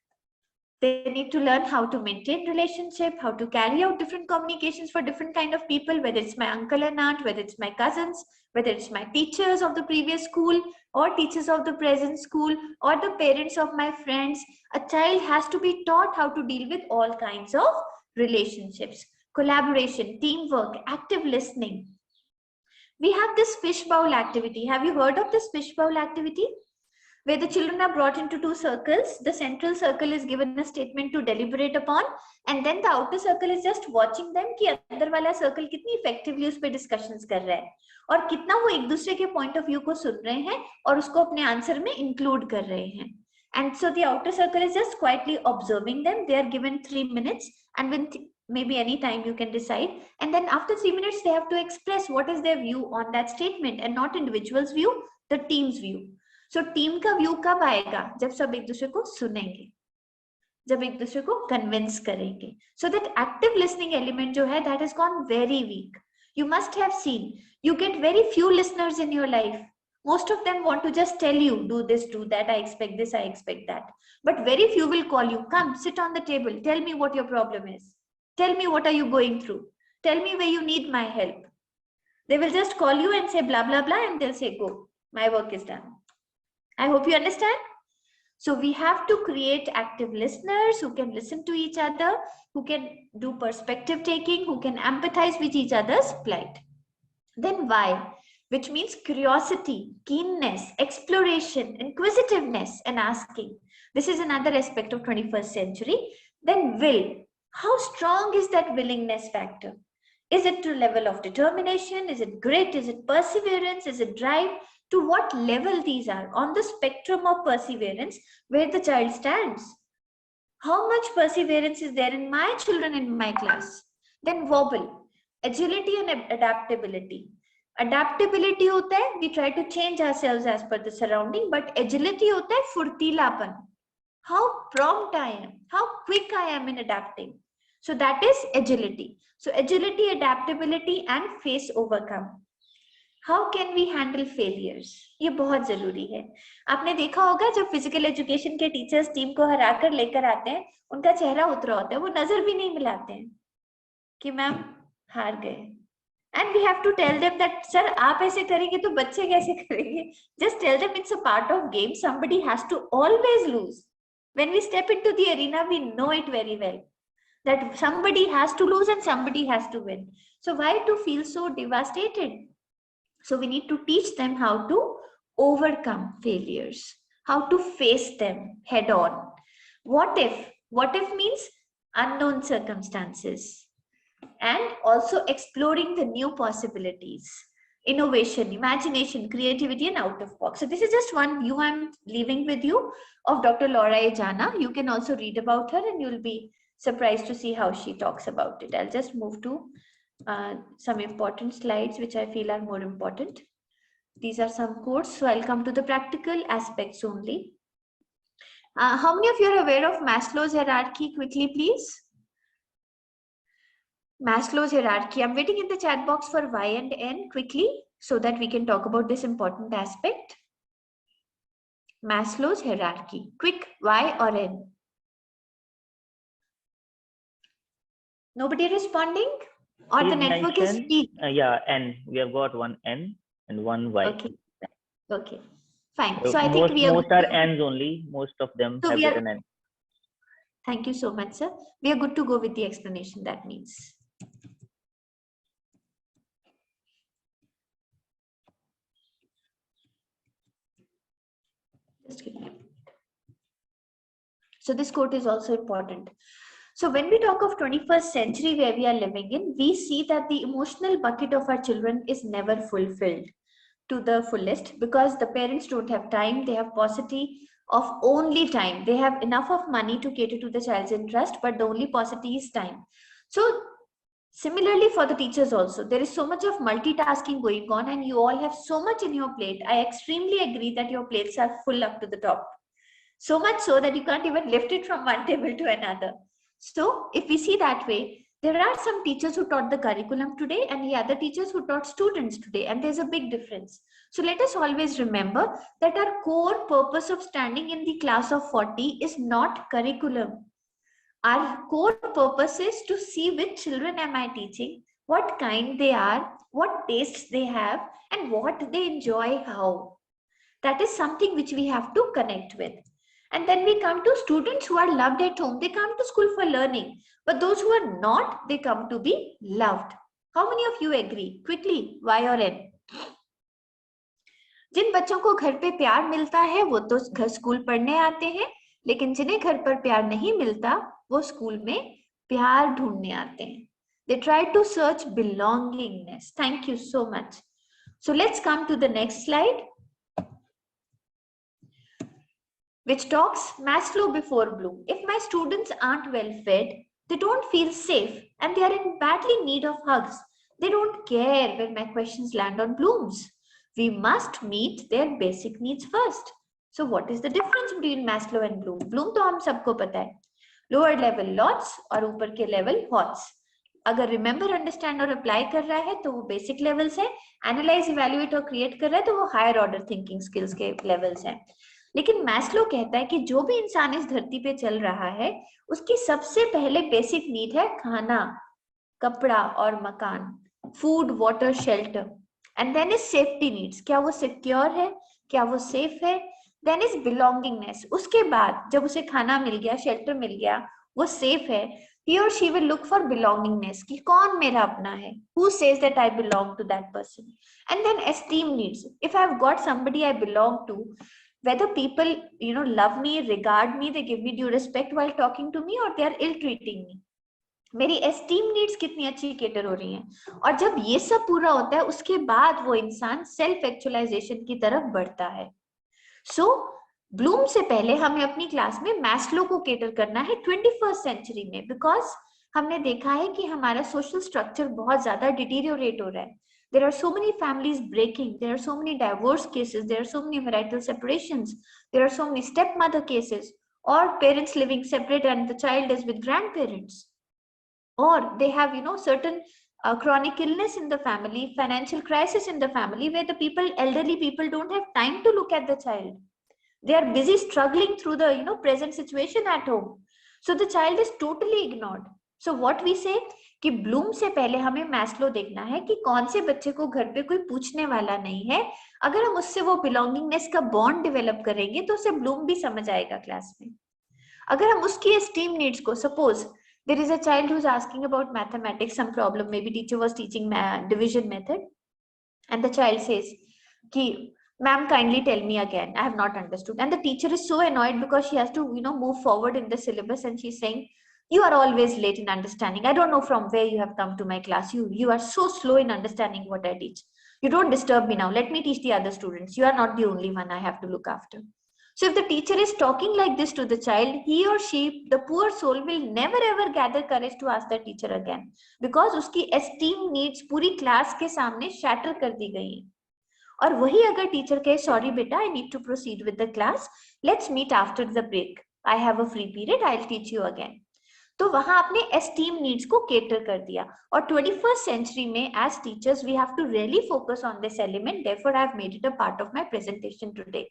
Speaker 3: they need to learn how to maintain relationship, how to carry out different communications for different kind of people, whether it's my uncle and aunt, whether it's my cousins, whether it's my teachers of the previous school or teachers of the present school or the parents of my friends. A child has to be taught how to deal with all kinds of relationships, collaboration, teamwork, active listening. We have this fishbowl activity. Have you heard of this fishbowl activity? where the children are brought into two circles. The central circle is given a statement to deliberate upon, and then the outer circle is just watching them कि अंदर वाला circle कितनी effectively उस पे discussions कर रहा है और कितना वो एक दूसरे के point of view को सुन रहे हैं और उसको अपने answer में include कर रहे हैं. And so the outer circle is just quietly observing them. They are given 3 minutes, and when maybe any time you can decide, and then after 3 minutes they have to express what is their view on that statement, and not individual's view, the team's view. So team का view कब आएगा? जब सब एक दूसरे को सुनेंगे, जब एक दूसरे को convince करेंगे. So that active listening element जो है, that has gone very weak. You must have seen, you get very few listeners in your life. Most of them want to just tell you, do this, do that, I expect this, I expect that. But very few will call you, come, sit on the table, tell me what your problem is. Tell me what are you going through. Tell me where you need my help. They will just call you and say blah, blah, blah, and they'll say, go, my work is done. I hope you understand. So we have to create active listeners who can listen to each other, who can do perspective taking, who can empathize with each other's plight. Then why? Which means curiosity, keenness, exploration, inquisitiveness, and asking. This is another aspect of 21st century. Then will. How strong is that willingness factor? Is it to level of determination? Is it grit? Is it perseverance? Is it drive? To what level these are on the spectrum of perseverance where the child stands? How much perseverance is there in my children in my class? Then wobble, agility and adaptability. Adaptability hota hai, we try to change ourselves as per the surrounding, but agility hota hai furtilapan. How prompt I am, how quick I am in adapting. So that is agility. So agility, adaptability and face overcome. How can we handle failures? ये बहुत जरूरी है. आपने देखा होगा जब physical education के teachers team को हराकर लेकर आते हैं, उनका चेहरा उतरा होता है, वो नजर भी नहीं मिलाते हैं कि मैम हार गए. And we have to tell them that, sir, आप ऐसे करेंगे तो बच्चे कैसे करेंगे? Just tell them it's a part of game. Somebody has to always lose. When we step into the arena, we know it very well that somebody has to lose and somebody has to win. So why to feel so devastated? So we need to teach them how to overcome failures, how to face them head on. What if? What if means unknown circumstances, and also exploring the new possibilities, innovation, imagination, creativity, and out of box. So this is just one view I'm leaving with you of Dr. Laura A. Jana. You can also read about her and you'll be surprised to see how she talks about it. I'll just move to some important slides which I feel are more important. These are some quotes, so I'll come to the practical aspects only. How many of you are aware of Maslow's hierarchy? Quickly, please. Maslow's hierarchy. I'm waiting in the chat box for Y and N quickly so that we can talk about this important aspect. Maslow's hierarchy. Quick, Y or N? Nobody responding? Or the network is weak?
Speaker 2: Yeah, N. We have got one N and one Y.
Speaker 3: Okay. Okay. Fine.
Speaker 2: So
Speaker 3: I think
Speaker 2: most are N's only. Most of them have written N.
Speaker 3: Thank you so much, sir. We are good to go with the explanation. That means. Just give me a minute. So this quote is also important. So when we talk of 21st century where we are living in, we see that the emotional bucket of our children is never fulfilled to the fullest because the parents don't have time. They have paucity of only time. They have enough of money to cater to the child's interest, but the only paucity is time. So similarly for the teachers also, there is so much of multitasking going on and you all have so much in your plate. I extremely agree that your plates are full up to the top. So much so that you can't even lift it from one table to another. So if we see that way, there are some teachers who taught the curriculum today and the other teachers who taught students today, and there's a big difference. So let us always remember that our core purpose of standing in the class of 40 is not curriculum. Our core purpose is to see which children am I teaching, what kind they are, what tastes they have, and what they enjoy how. That is something which we have to connect with. And then we come to students who are loved at home. They come to school for learning. But those who are not, they come to be loved. How many of you agree? Quickly, Y or N? जिन बच्चों को घर पे प्यार मिलता है वो तो घर स्कूल पढ़ने आते हैं, लेकिन जिन्हें घर पर प्यार नहीं मिलता वो स्कूल में प्यार ढूंढने आते हैं. They try to search belongingness. Thank you so much. So let's come to the next slide, which talks Maslow before Bloom. If my students aren't well fed, they don't feel safe, and they are in badly need of hugs. They don't care when my questions land on Bloom's. We must meet their basic needs first. So what is the difference between Maslow and Bloom? Bloom तो हम सबको पता है. Lower level lots और ऊपर के level hots. अगर remember, understand और अप्लाई कर रहा है तो वो बेसिक लेवल्स है. एनालाइज, इवैल्यूएट और क्रिएट कर रहा है तो वो हायर ऑर्डर थिंकिंग स्किल्स के लेवल्स हैं. लेकिन मैस्लो कहता है कि जो भी इंसान इस धरती पे चल रहा है उसकी सबसे पहले बेसिक नीड है खाना, कपड़ा और मकान, food, water, shelter. And then is safety needs, क्या वो सिक्योर है, क्या वो सेफ है. देन इज बिलोंगिंगनेस, उसके बाद जब उसे खाना मिल गया, शेल्टर मिल गया, वो सेफ है, he or she will look for belongingness, कि कौन मेरा अपना है, who says that I belong to that person. And then esteem needs, if I've got somebody I belong to, whether people love me, regard me, they give me due respect while talking to me, or they are ill treating me, मेरी esteem needs कितनी अच्छी cater हो रही हैं. और जब ये सब पूरा होता है उसके बाद वो इंसान सेल्फ एक्चुअलाइजेशन की तरफ बढ़ता है. सो ब्लूम से पहले हमें अपनी क्लास में मैस्लो को केटर करना है 21st सेंचुरी में, बिकॉज हमने देखा है कि हमारा सोशल स्ट्रक्चर बहुत ज्यादा डिटीरियोरेट हो रहा है. There are so many families breaking, there are so many divorce cases, there are so many marital separations, there are so many stepmother cases, or parents living separate and the child is with grandparents, or they have certain chronic illness in the family, financial crisis in the family, where the elderly people don't have time to look at the child. They are busy struggling through the present situation at home, so the child is totally ignored. So what we say कि Bloom से पहले हमें Maslow देखना है कि कौन से बच्चे को घर पे कोई पूछने वाला नहीं है. अगर हम उससे वो बिलोंगिंगनेस का बॉन्ड डेवलप करेंगे तो उसे ब्लूम भी समझ आएगा क्लास में. अगर हम उसकी एस्टीम नीड्स को, suppose there is a child who's asking about mathematics, some problem, maybe teacher was teaching division method, and the child says ki ma'am kindly tell me again, I have not understood. And the teacher is so annoyed because she has to move forward in the syllabus, and she's saying you are always late in understanding, I don't know from where you have come to my class, you are so slow in understanding what I teach, you don't disturb me now, let me teach the other students, you are not the only one I have to look after. So if the teacher is talking like this to the child, he or she, the poor soul, will never ever gather courage to ask the teacher again, because उसकी esteem needs पूरी class के सामने shatter कर दी गई हैं. और वही अगर टीचर कहे सॉरी बेटा, I need to proceed with the class, let's meet after the break, I have a free period, I will teach you again, तो वहां आपने एस्टीम नीड्स को केटर कर दिया. और 21st सेंचुरी में as teachers we have to really focus on this element. Therefore I have made it a part of my presentation today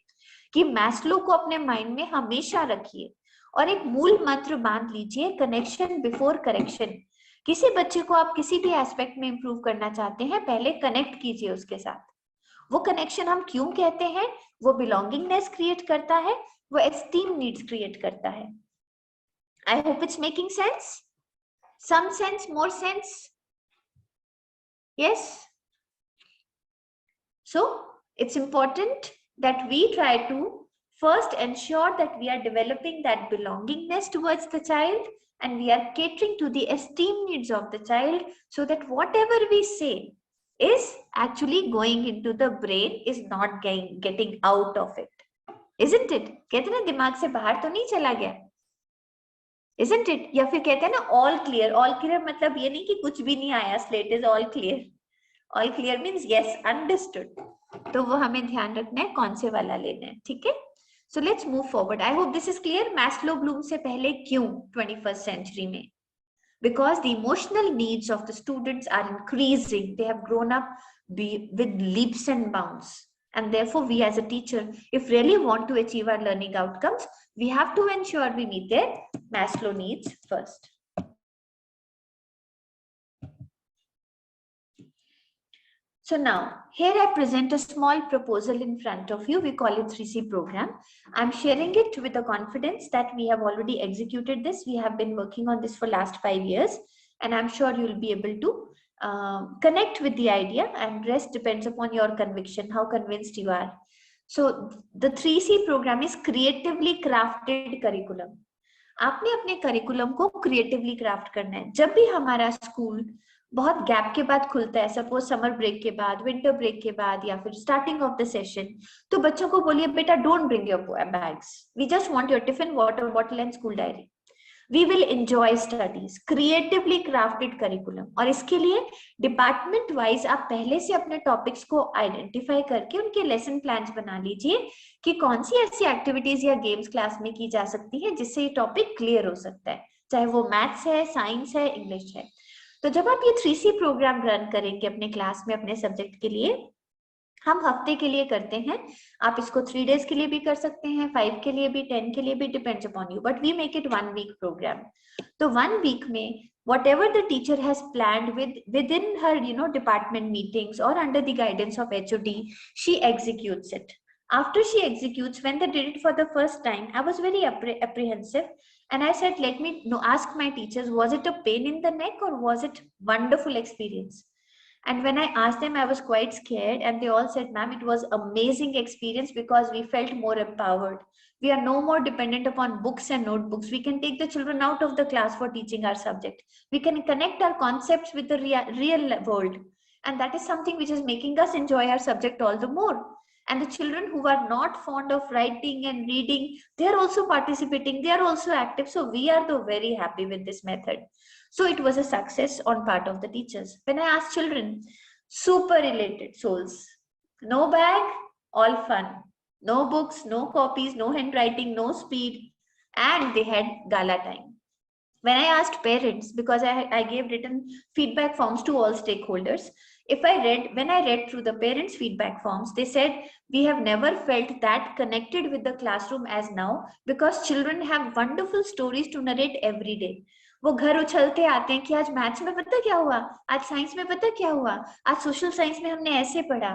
Speaker 3: कि Maslow को अपने माइंड में हमेशा रखिए और एक मूल मंत्र बांध लीजिए, कनेक्शन बिफोर करेक्शन. किसी बच्चे को आप किसी भी एस्पेक्ट में इंप्रूव करना चाहते हैं, पहले कनेक्ट कीजिए उसके साथ. वो कनेक्शन हम क्यों कहते हैं? वो बिलोंगिंगनेस क्रिएट करता है, वो एस्टीम नीड्स क्रिएट करता है. I hope it's making sense, some sense, more sense. Yes, so it's important that we try to first ensure that we are developing that belongingness towards the child, and we are catering to the esteem needs of the child, so that whatever we say is actually going into the brain, is not getting out of it, isn't it? कहते ना दिमाग से बाहर तो नहीं चला गया, isn't it? या फिर कहते हैं ना all clear. All clear मतलब ये नहीं कि कुछ भी नहीं आया, slate is all clear. All clear means yes, understood. तो वो हमें ध्यान रखना है कौन से वाला लेना है, ठीक है? So let's move forward. I hope this is clear. Maslow Bloom से पहले क्यों 21st century में? Because the emotional needs of the students are increasing. They have grown up with leaps and bounds. And therefore, we as a teacher, if really want to achieve our learning outcomes, we have to ensure we meet their Maslow needs first. So now, here I present a small proposal in front of you. We call it 3C program. I'm sharing it with the confidence that we have already executed this. We have been working on this for last 5 years, and I'm sure you'll be able to connect with the idea, and rest depends upon your conviction, how convinced you are. So the 3C program is creatively crafted curriculum. आपने अपने curriculum को creatively craft करना है. जब भी हमारा school बहुत gap के बाद खुलता है, सपोज समर ब्रेक के बाद, विंटर ब्रेक के बाद, या फिर स्टार्टिंग ऑफ द सेशन, तो बच्चों को बोलिए बेटा don't bring your bags, we just want your tiffin, water bottle and school diary. We will enjoy studies, creatively crafted curriculum. और इसके लिए डिपार्टमेंट वाइज आप पहले से अपने टॉपिक्स को आइडेंटिफाई करके उनके लेसन प्लान्स बना लीजिए कि कौन सी ऐसी एक्टिविटीज या गेम्स क्लास में की जा सकती है जिससे ये टॉपिक क्लियर हो सकता है, चाहे वो मैथ्स है, साइंस है, इंग्लिश है. तो जब आप ये 3C प्रोग्राम रन करेंगे अपने क्लास में अपने सब्जेक्ट के लिए, हम हफ्ते के लिए करते हैं, आप इसको 3 days के लिए भी कर सकते हैं, 5 के लिए भी, 10 के लिए भी, depends upon you, but we make it 1 week programme. तो 1 week में whatever the teacher has planned within her department meetings or under the guidance of HOD, she executes it. After she executes, when they did it for the first time, I was very apprehensive, and I said, let me ask my teachers, was it a pain in the neck or was it wonderful experience? And when I asked them, I was quite scared, and they all said, ma'am, it was amazing experience because we felt more empowered. We are no more dependent upon books and notebooks. We can take the children out of the class for teaching our subject. We can connect our concepts with the real world. And that is something which is making us enjoy our subject all the more. And the children who are not fond of writing and reading, they are also participating. They are also active. So we are very happy with this method. So it was a success on part of the teachers. When I asked children, super elated souls, no bag, all fun, no books, no copies, no handwriting, no speed, and they had gala time. When I asked parents, because I gave written feedback forms to all stakeholders, when I read through the parents' feedback forms, they said, we have never felt that connected with the classroom as now, because children have wonderful stories to narrate every day. वो घर उछलते आते हैं कि आज maths में पता क्या हुआ, आज साइंस में पता क्या हुआ, आज सोशल साइंस में हमने ऐसे पढ़ा.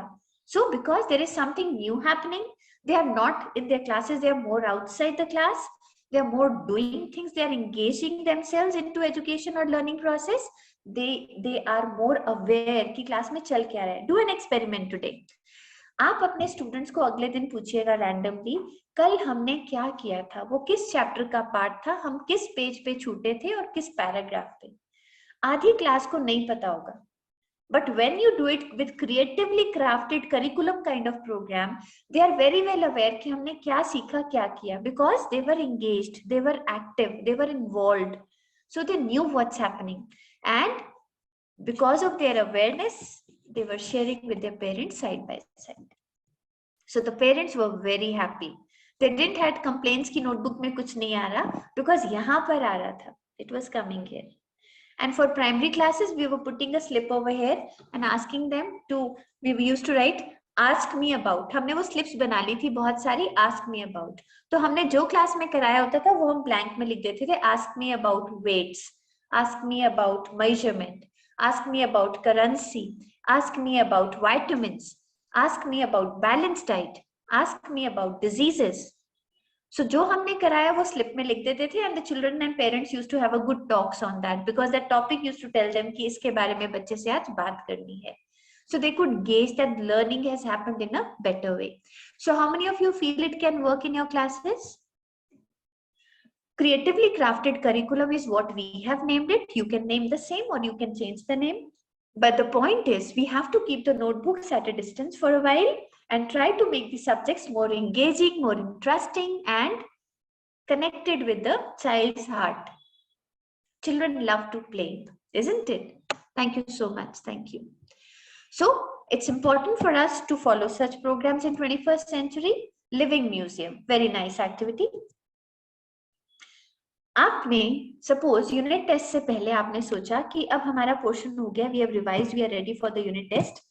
Speaker 3: So because there is something new happening, they are not in their classes, they are more outside the class, they are more doing things, they are engaging themselves into education or learning process, they are more aware कि class में चल क्या रहा है. Do an experiment today. आप अपने students को अगले दिन पूछिएगा रैंडमली, कल हमने क्या किया था, वो किस चैप्टर का पार्ट था, हम किस पेज पे छूटे थे और किस पैराग्राफ पे. आधी क्लास को नहीं पता होगा. But when you do it with creatively crafted curriculum kind of program, they are very well aware कि हमने क्या सीखा, क्या किया, because they were engaged, they were active, they were involved. So they knew what's happening. And because of their awareness, they were sharing with their parents side by side. So the parents were very happy. They didn't had complaints कि notebook में कुछ नहीं आ रहा, because यहाँ पर आ रहा था. It was coming here. And for primary classes, we were putting a slip over here and asking them to, we used to write, ask me about. हमने वो slips बना ली थी बहुत सारी, ask me about. तो हमने जो क्लास में कराया होता था वो हम blank में लिख देते थे, ask me about weights, ask me about measurement, ask me about currency, ask me about vitamins, ask me about balanced diet, ask me about diseases. So जो हमने कराया वो slip में लिख देते थे, and the children and parents used to have a good talks on that, because that topic used to tell them कि इसके बारे में बच्चे से आज बात करनी है. So they could gauge that learning has happened in a better way. So how many of you feel it can work in your classes? Creatively crafted curriculum is what we have named it. You can name the same or you can change the name. But the point is, we have to keep the notebooks at a distance for a while and try to make the subjects more engaging, more interesting, and connected with the child's heart. Children love to play, isn't it? Thank you so much. Thank you. So it's important for us to follow such programs in 21st century. Living museum, very nice activity. आपने suppose unit test से पहले आपने सोचा कि अब हमारा portion हो गया, we have revised, we are ready for the unit test.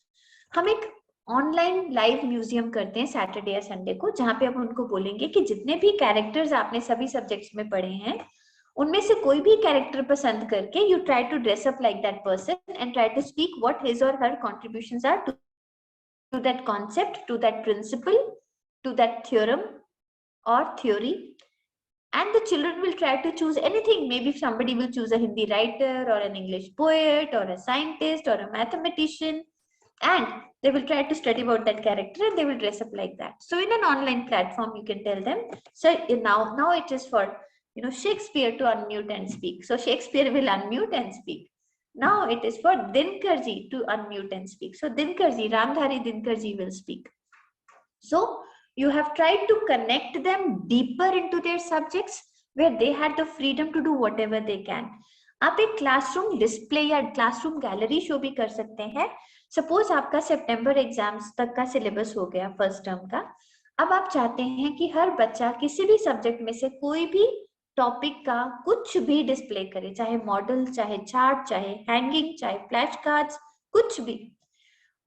Speaker 3: हम एक ऑनलाइन लाइव म्यूजियम करते हैं सैटरडे या संडे को, जहां पे हम उनको बोलेंगे कि जितने भी कैरेक्टर्स आपने सभी सब्जेक्ट्स में पढ़े हैं उनमें से कोई भी कैरेक्टर पसंद करके you try to dress up like that person and try to speak what his और her contributions are to that concept, to that principle, to that theorem और theory. And the children will try to choose anything. Maybe somebody will choose a Hindi writer or an English poet or a scientist or a mathematician. and they will try to study about that character and they will dress up like that. So in an online platform, you can tell them, so now it is for, Shakespeare to unmute and speak. So Shakespeare will unmute and speak. Now it is for Dinkarji to unmute and speak. So Dinkarji, Ramdhari Dinkarji will speak. So you have tried to connect them deeper into their subjects where they had the freedom to do whatever they can. आप एक classroom display या classroom gallery show भी कर सकते हैं. Suppose आपका सितंबर exams तक का सिलेबस हो गया फर्स्ट टर्म का. अब आप चाहते हैं कि हर बच्चा किसी भी सब्जेक्ट में से कोई भी टॉपिक का कुछ भी डिस्प्ले करे, चाहे मॉडल, चाहे चार्ट, चाहे हैंगिंग, चाहे फ्लैश कार्ड्स, कुछ भी.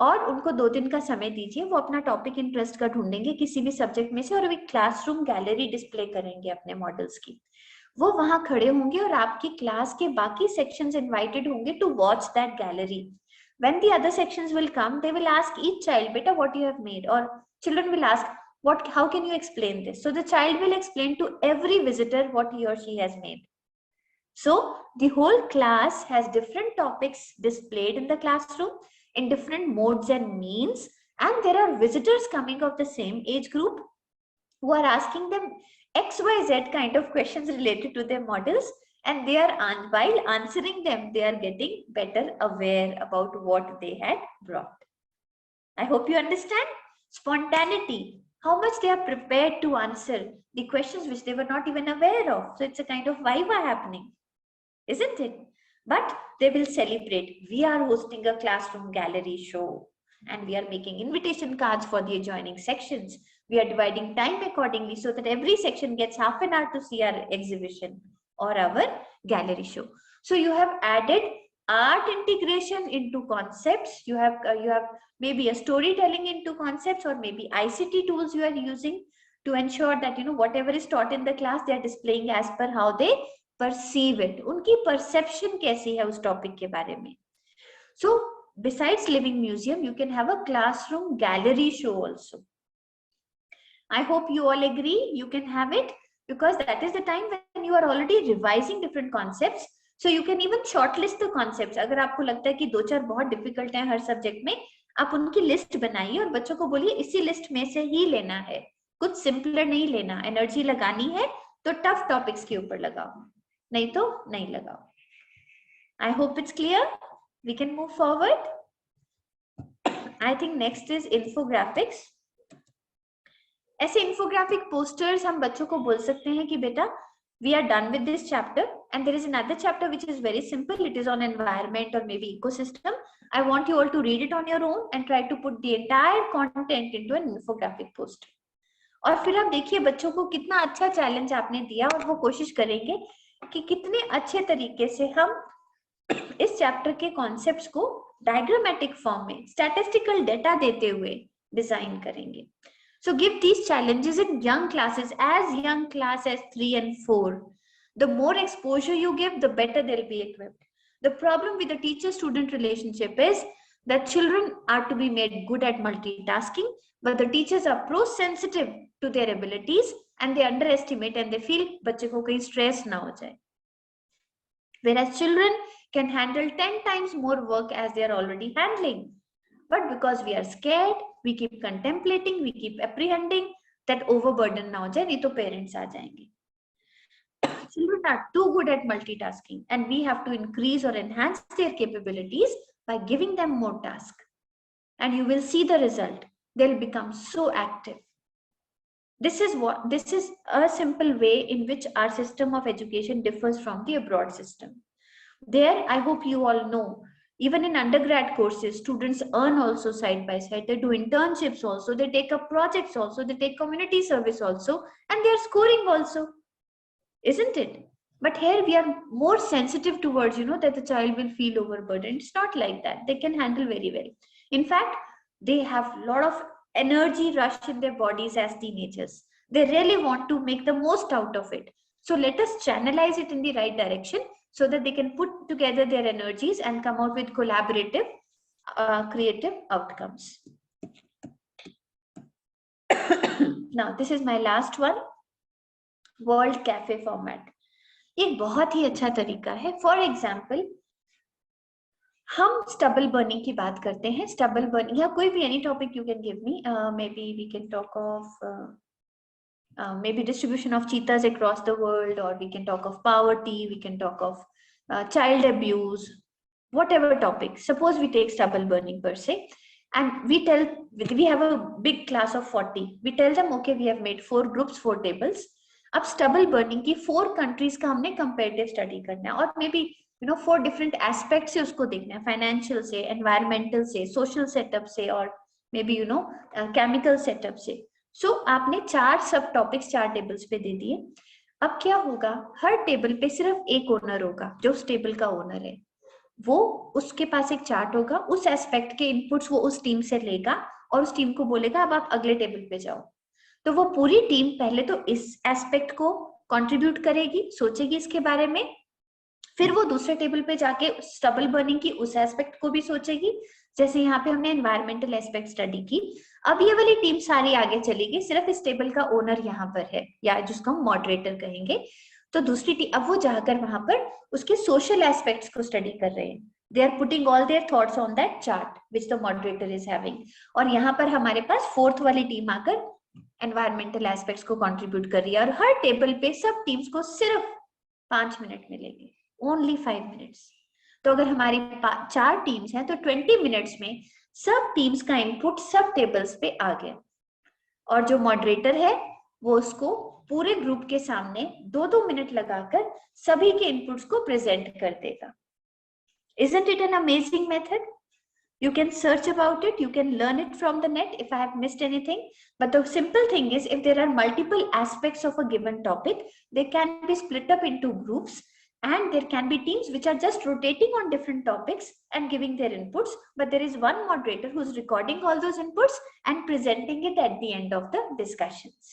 Speaker 3: और उनको 2 दिन का समय दीजिए, वो अपना टॉपिक इंटरेस्ट का ढूंढेंगे किसी भी सब्जेक्ट में से और एक क्लासरूम गैलरी डिस्प्ले करेंगे अपने मॉडल्स की. वो वहां खड़े होंगे और आपकी क्लास के बाकी सेक्शंस इनवाइटेड होंगे to watch that gallery. When the other sections will come, they will ask each child, beta, what you have made, or children will ask, how can you explain this? So the child will explain to every visitor what he or she has made. So the whole class has different topics displayed in the classroom in different modes and means, and there are visitors coming of the same age group who are asking them XYZ kind of questions related to their models, and they are, while answering them, they are getting better aware about what they had brought. I hope you understand. Spontaneity, how much they are prepared to answer the questions which they were not even aware of. So it's a kind of viva happening, isn't it? But they will celebrate. We are hosting a classroom gallery show and we are making invitation cards for the adjoining sections. We are dividing time accordingly so that every section gets half an hour to see our exhibition or our gallery show. So you have added art integration into concepts. You have maybe a storytelling into concepts, or maybe ICT tools you are using to ensure that whatever is taught in the class they are displaying as per how they perceive it. उनकी perception कैसी है उस topic के बारे में. So besides living museum, you can have a classroom gallery show also. I hope you all agree you can have it, because that is the time when you are already revising different concepts. So you can even shortlist the concepts. अगर आपको लगता है कि 2-4 बहुत difficult हैं हर subject में, आप उनकी list बनाइए और बच्चों को बोलिए इसी list में से ही लेना है, कुछ simpler नहीं लेना. Energy लगानी है तो tough topics के ऊपर लगाओ, नहीं तो नहीं लगाओ. I hope it's clear. We can move forward. I think next is infographics. ऐसे infographic posters हम बच्चों को बोल सकते हैं कि बेटा we are done with this chapter and there is another chapter which is very simple. It is on environment or maybe ecosystem. I want you all to read it on your own and try to put the entire content into an infographic poster. और फिर आप देखिए बच्चों को कितना अच्छा challenge आपने दिया और वो कोशिश करेंगे कि कितने अच्छे तरीके से हम इस चैप्टर के कॉन्सेप्ट्स को डायग्रामेटिक फॉर्म में स्टैटिस्टिकल डेटा देते हुए डिजाइन करेंगे. So give these challenges in young classes, as young class as 3 and 4. The more exposure you give, the better they'll be equipped. The problem with the teacher-student relationship is that children are to be made good at multitasking, but the teachers are pro-sensitive to their abilities and they underestimate and they feel बच्चे को कहीं stress ना हो जाए. Whereas children can handle 10 times more work as they are already handling. But because we are scared, we keep contemplating, we keep apprehending that overburden ना हो जाए, नहीं तो parents आ जाएंगे. Children are too good at multitasking and we have to increase or enhance their capabilities by giving them more tasks. And you will see the result. They'll become so active. This is a simple way in which our system of education differs from the abroad system. There, I hope you all know, even in undergrad courses, students earn also side by side. They do internships also, they take up projects also, they take community service also, and they are scoring also, isn't it? But here we are more sensitive towards, that the child will feel overburdened. It's not like that. They can handle very well. In fact, they have a lot of energy rush in their bodies as teenagers. They really want to make the most out of it. So let us channelize it in the right direction, so that they can put together their energies and come out with collaborative, creative outcomes. Now, this is my last one, World Cafe format. एक बहुत ही अच्छा तरीका है. For example, हम stubble burning की बात करते हैं. स्टबल बर्निंग या कोई भी any topic you can give me. Maybe we can talk of maybe distribution of cheetahs across the world, or we can talk of poverty, we can talk of child abuse, whatever topic. Suppose we take stubble burning per se, and we have a big class of 40. We tell them, okay, we have made 4 groups, 4 tables. अब stubble burning की 4 countries का हमने comparative study करना है, और maybe 4 different aspects से उसको देखना है, financial से, environmental से, social setup से, और maybe chemical setup से. सो आपने 4 सब टॉपिक्स 4 टेबल्स पे दे दिए. अब क्या होगा, हर टेबल पे सिर्फ एक ओनर होगा, जो उस टेबल का ओनर है. वो उसके पास एक चार्ट होगा, उस एस्पेक्ट के इनपुट्स वो उस टीम से लेगा और उस टीम को बोलेगा अब आप अगले टेबल पे जाओ. तो वो पूरी टीम पहले तो इस एस्पेक्ट को कंट्रीब्यूट करेगी, सोचेगी इसके बारे में, फिर वो दूसरे टेबल पे जाके स्टबल बर्निंग की उस एस्पेक्ट को भी सोचेगी. जैसे यहाँ पे हमने एनवायरमेंटल एस्पेक्ट स्टडी की. अब ये वाली टीम सारी आगे चलेगी, सिर्फ इस टेबल का ओनर यहाँ पर है, या जिसको हम मॉडरेटर कहेंगे. तो दूसरी टीम अब वो जाकर वहां पर उसके सोशल एस्पेक्ट्स को स्टडी कर रहे हैं. They are putting all their thoughts on that chart which the moderator is having. और यहाँ पर हमारे पास 4th वाली टीम आकर एनवायरमेंटल एस्पेक्ट्स को कंट्रीब्यूट कर रही है. और हर टेबल पे सब टीम्स को सिर्फ 5 मिनट मिलेंगे, ओनली 5 मिनट्स. तो अगर हमारी 4 टीम्स हैं तो 20 मिनट्स में सब टीम्स का इनपुट सब टेबल्स पे आ गया. और जो मॉडरेटर है वो उसको पूरे ग्रुप के सामने 2-2 मिनट लगाकर सभी के इनपुट्स को प्रेजेंट कर देगा. Isn't it an amazing method? You can search about it, you can learn it from the net if I have missed anything. But the simple thing is, if there are multiple aspects of a given topic, they can be split up into groups, and there can be teams which are just rotating on different topics and giving their inputs, but there is one moderator who's recording all those inputs and presenting it at the end of the discussions.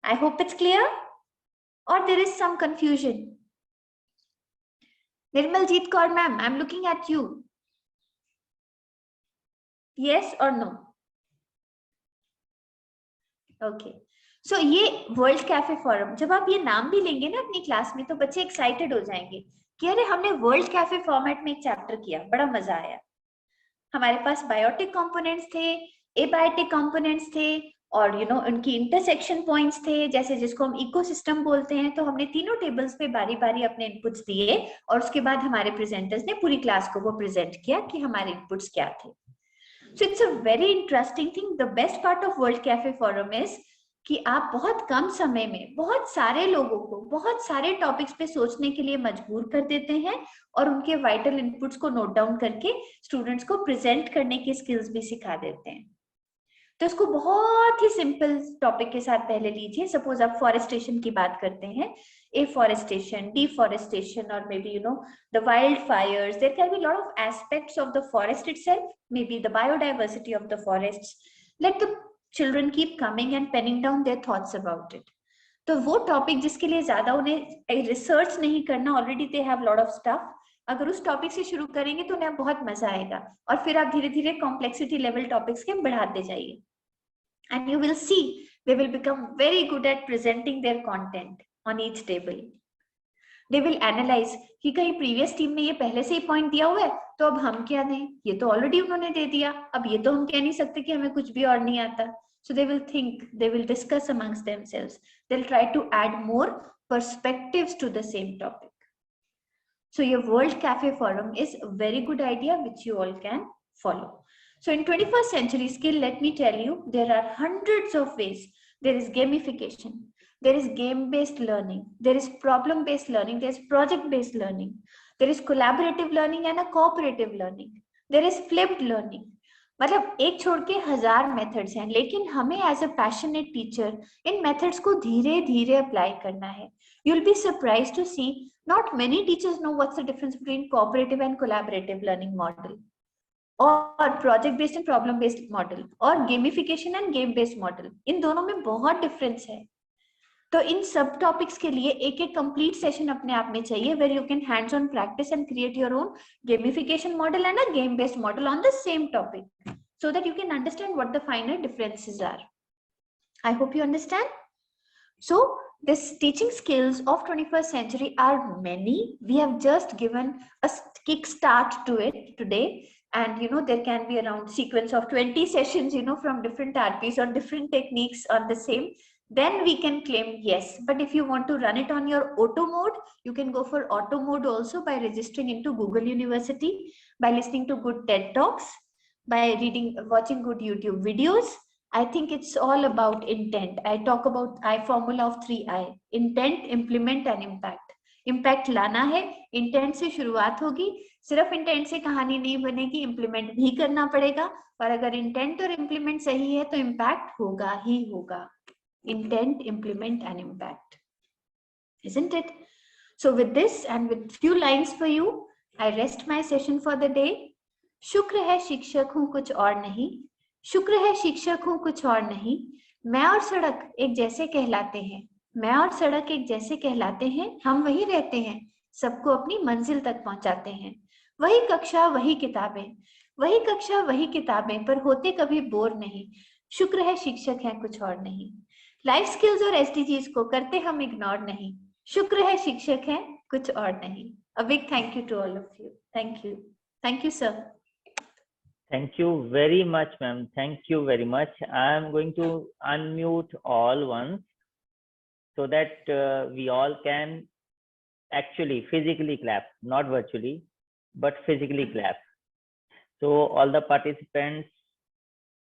Speaker 3: I hope it's clear, or there is some confusion. Nirmaljeet Kaur ma'am, I'm looking at you. Yes or no? Okay. So ये world cafe forum, जब आप ये नाम भी लेंगे ना अपनी class में, तो बच्चे एक्साइटेड हो जाएंगे कि अरे हमने वर्ल्ड कैफे फॉर्मेट में एक चैप्टर किया, बड़ा मजा आया. हमारे पास बायोटिक कंपोनेंट्स थे, एबायोटिक कंपोनेंट्स थे, और उनकी इंटरसेक्शन पॉइंट्स थे, जैसे जिसको हम इकोसिस्टम बोलते हैं. तो हमने तीनों टेबल्स पे बारी बारी अपने इनपुट्स दिए, और उसके बाद हमारे प्रेजेंटर्स ने पूरी क्लास को वो प्रेजेंट किया कि हमारे इनपुट्स क्या थे. So it's a very interesting thing. The best part of World Cafe Forum is कि आप बहुत कम समय में बहुत सारे लोगों को बहुत सारे टॉपिक्स पे सोचने के लिए मजबूर कर देते हैं, और उनके वाइटल इनपुट्स को नोट डाउन करके स्टूडेंट्स को प्रेजेंट करने की स्किल्स भी सिखा देते हैं. तो इसको बहुत ही सिंपल टॉपिक के साथ पहले लीजिए. सपोज आप फॉरेस्टेशन की बात करते हैं, afforestation, deforestation, or maybe the wildfires. There can be a lot of aspects of the forest itself, maybe the biodiversity of the forests. Let the children keep coming and penning down their thoughts about it. तो वो topic जिसके लिए ज्यादा उन्हें research नहीं करना, already they have lot of stuff, अगर उस टॉपिक से शुरू करेंगे तो उन्हें बहुत मजा आएगा, और फिर आप धीरे धीरे कॉम्प्लेक्सिटी लेवल टॉपिक्स के बढ़ाते जाइए, and you will see they will become very good at presenting their content on each table. They will analyze कि कहीं प्रीवियस टीम ने ये पहले से ही पॉइंट दिया हुआ है, तो अब हम क्या दें, ये तो ऑलरेडी उन्होंने दे दिया, अब ये तो हम कह नहीं सकते कि हमें कुछ भी और नहीं आता. So they will think, they will discuss amongst themselves, they'll try to add more perspectives to the same topic. So your World Cafe Forum is a very good idea which you all can follow. So in 21st century skill, let me tell you, there are hundreds of ways. There is gamification, there is game-based learning, there is problem-based learning, there is project-based learning, there is collaborative learning and a cooperative learning, there is flipped learning. मतलब एक छोड़ के 1000 methods हैं, लेकिन हमें as a passionate teacher इन methods को धीरे धीरे अप्लाई करना है. You will be surprised to see not many teachers know what's the difference between cooperative and collaborative learning model, और project based and problem based model, और gamification and game based model. इन दोनों में बहुत difference है. तो इन सब topics के लिए एक एक कंप्लीट सेशन अपने आप में चाहिए, where you can hands on practice and create your own gamification model and a game based model on the same topic, so that you can understand what the finer differences are. I hope you understand. So this teaching skills of 21st century are many. We have just given a kick start to it today. And there can be around sequence of 20 sessions, from different RPs or different techniques on the same, then we can claim yes. But if you want to run it on your auto mode, you can go for auto mode also by registering into Google University, by listening to good TED Talks, by watching good YouTube videos. I think it's all about intent. I talk about I formula of 3I: intent, implement and impact. Impact लाना है, intent से शुरुआत होगी, सिर्फ intent से कहानी नहीं बनेगी, इम्प्लीमेंट भी करना पड़ेगा, और अगर इंटेंट और इम्प्लीमेंट सही है तो इम्पैक्ट होगा ही होगा. Intent, implement and impact, isn't it? So with this and with few lines for you, I rest my session for the day. शुक्र है शिक्षक हूँ कुछ और नहीं, शुक्र है शिक्षक हूँ कुछ और नहीं, मैं और सड़क एक जैसे कहलाते हैं, मैं और सड़क एक जैसे कहलाते हैं, हम वही रहते हैं, सबको अपनी मंजिल तक पहुंचाते हैं. वही कक्षा वही किताबें, वही कक्षा वही किताबें, पर होते कभी बोर नहीं, शुक्र है शिक्षक हैं कुछ और नहीं. लाइफ स्किल्स और एसडीजीज को करते हम इग्नोर नहीं, शुक्र है शिक्षक हैं कुछ और नहीं. A big thank you to all of you. Thank you. Thank you, sir.
Speaker 2: Thank you very much, ma'am. Thank you very much. I am going to unmute all once so that we all can actually physically clap, not virtually, but physically clap. So all the participants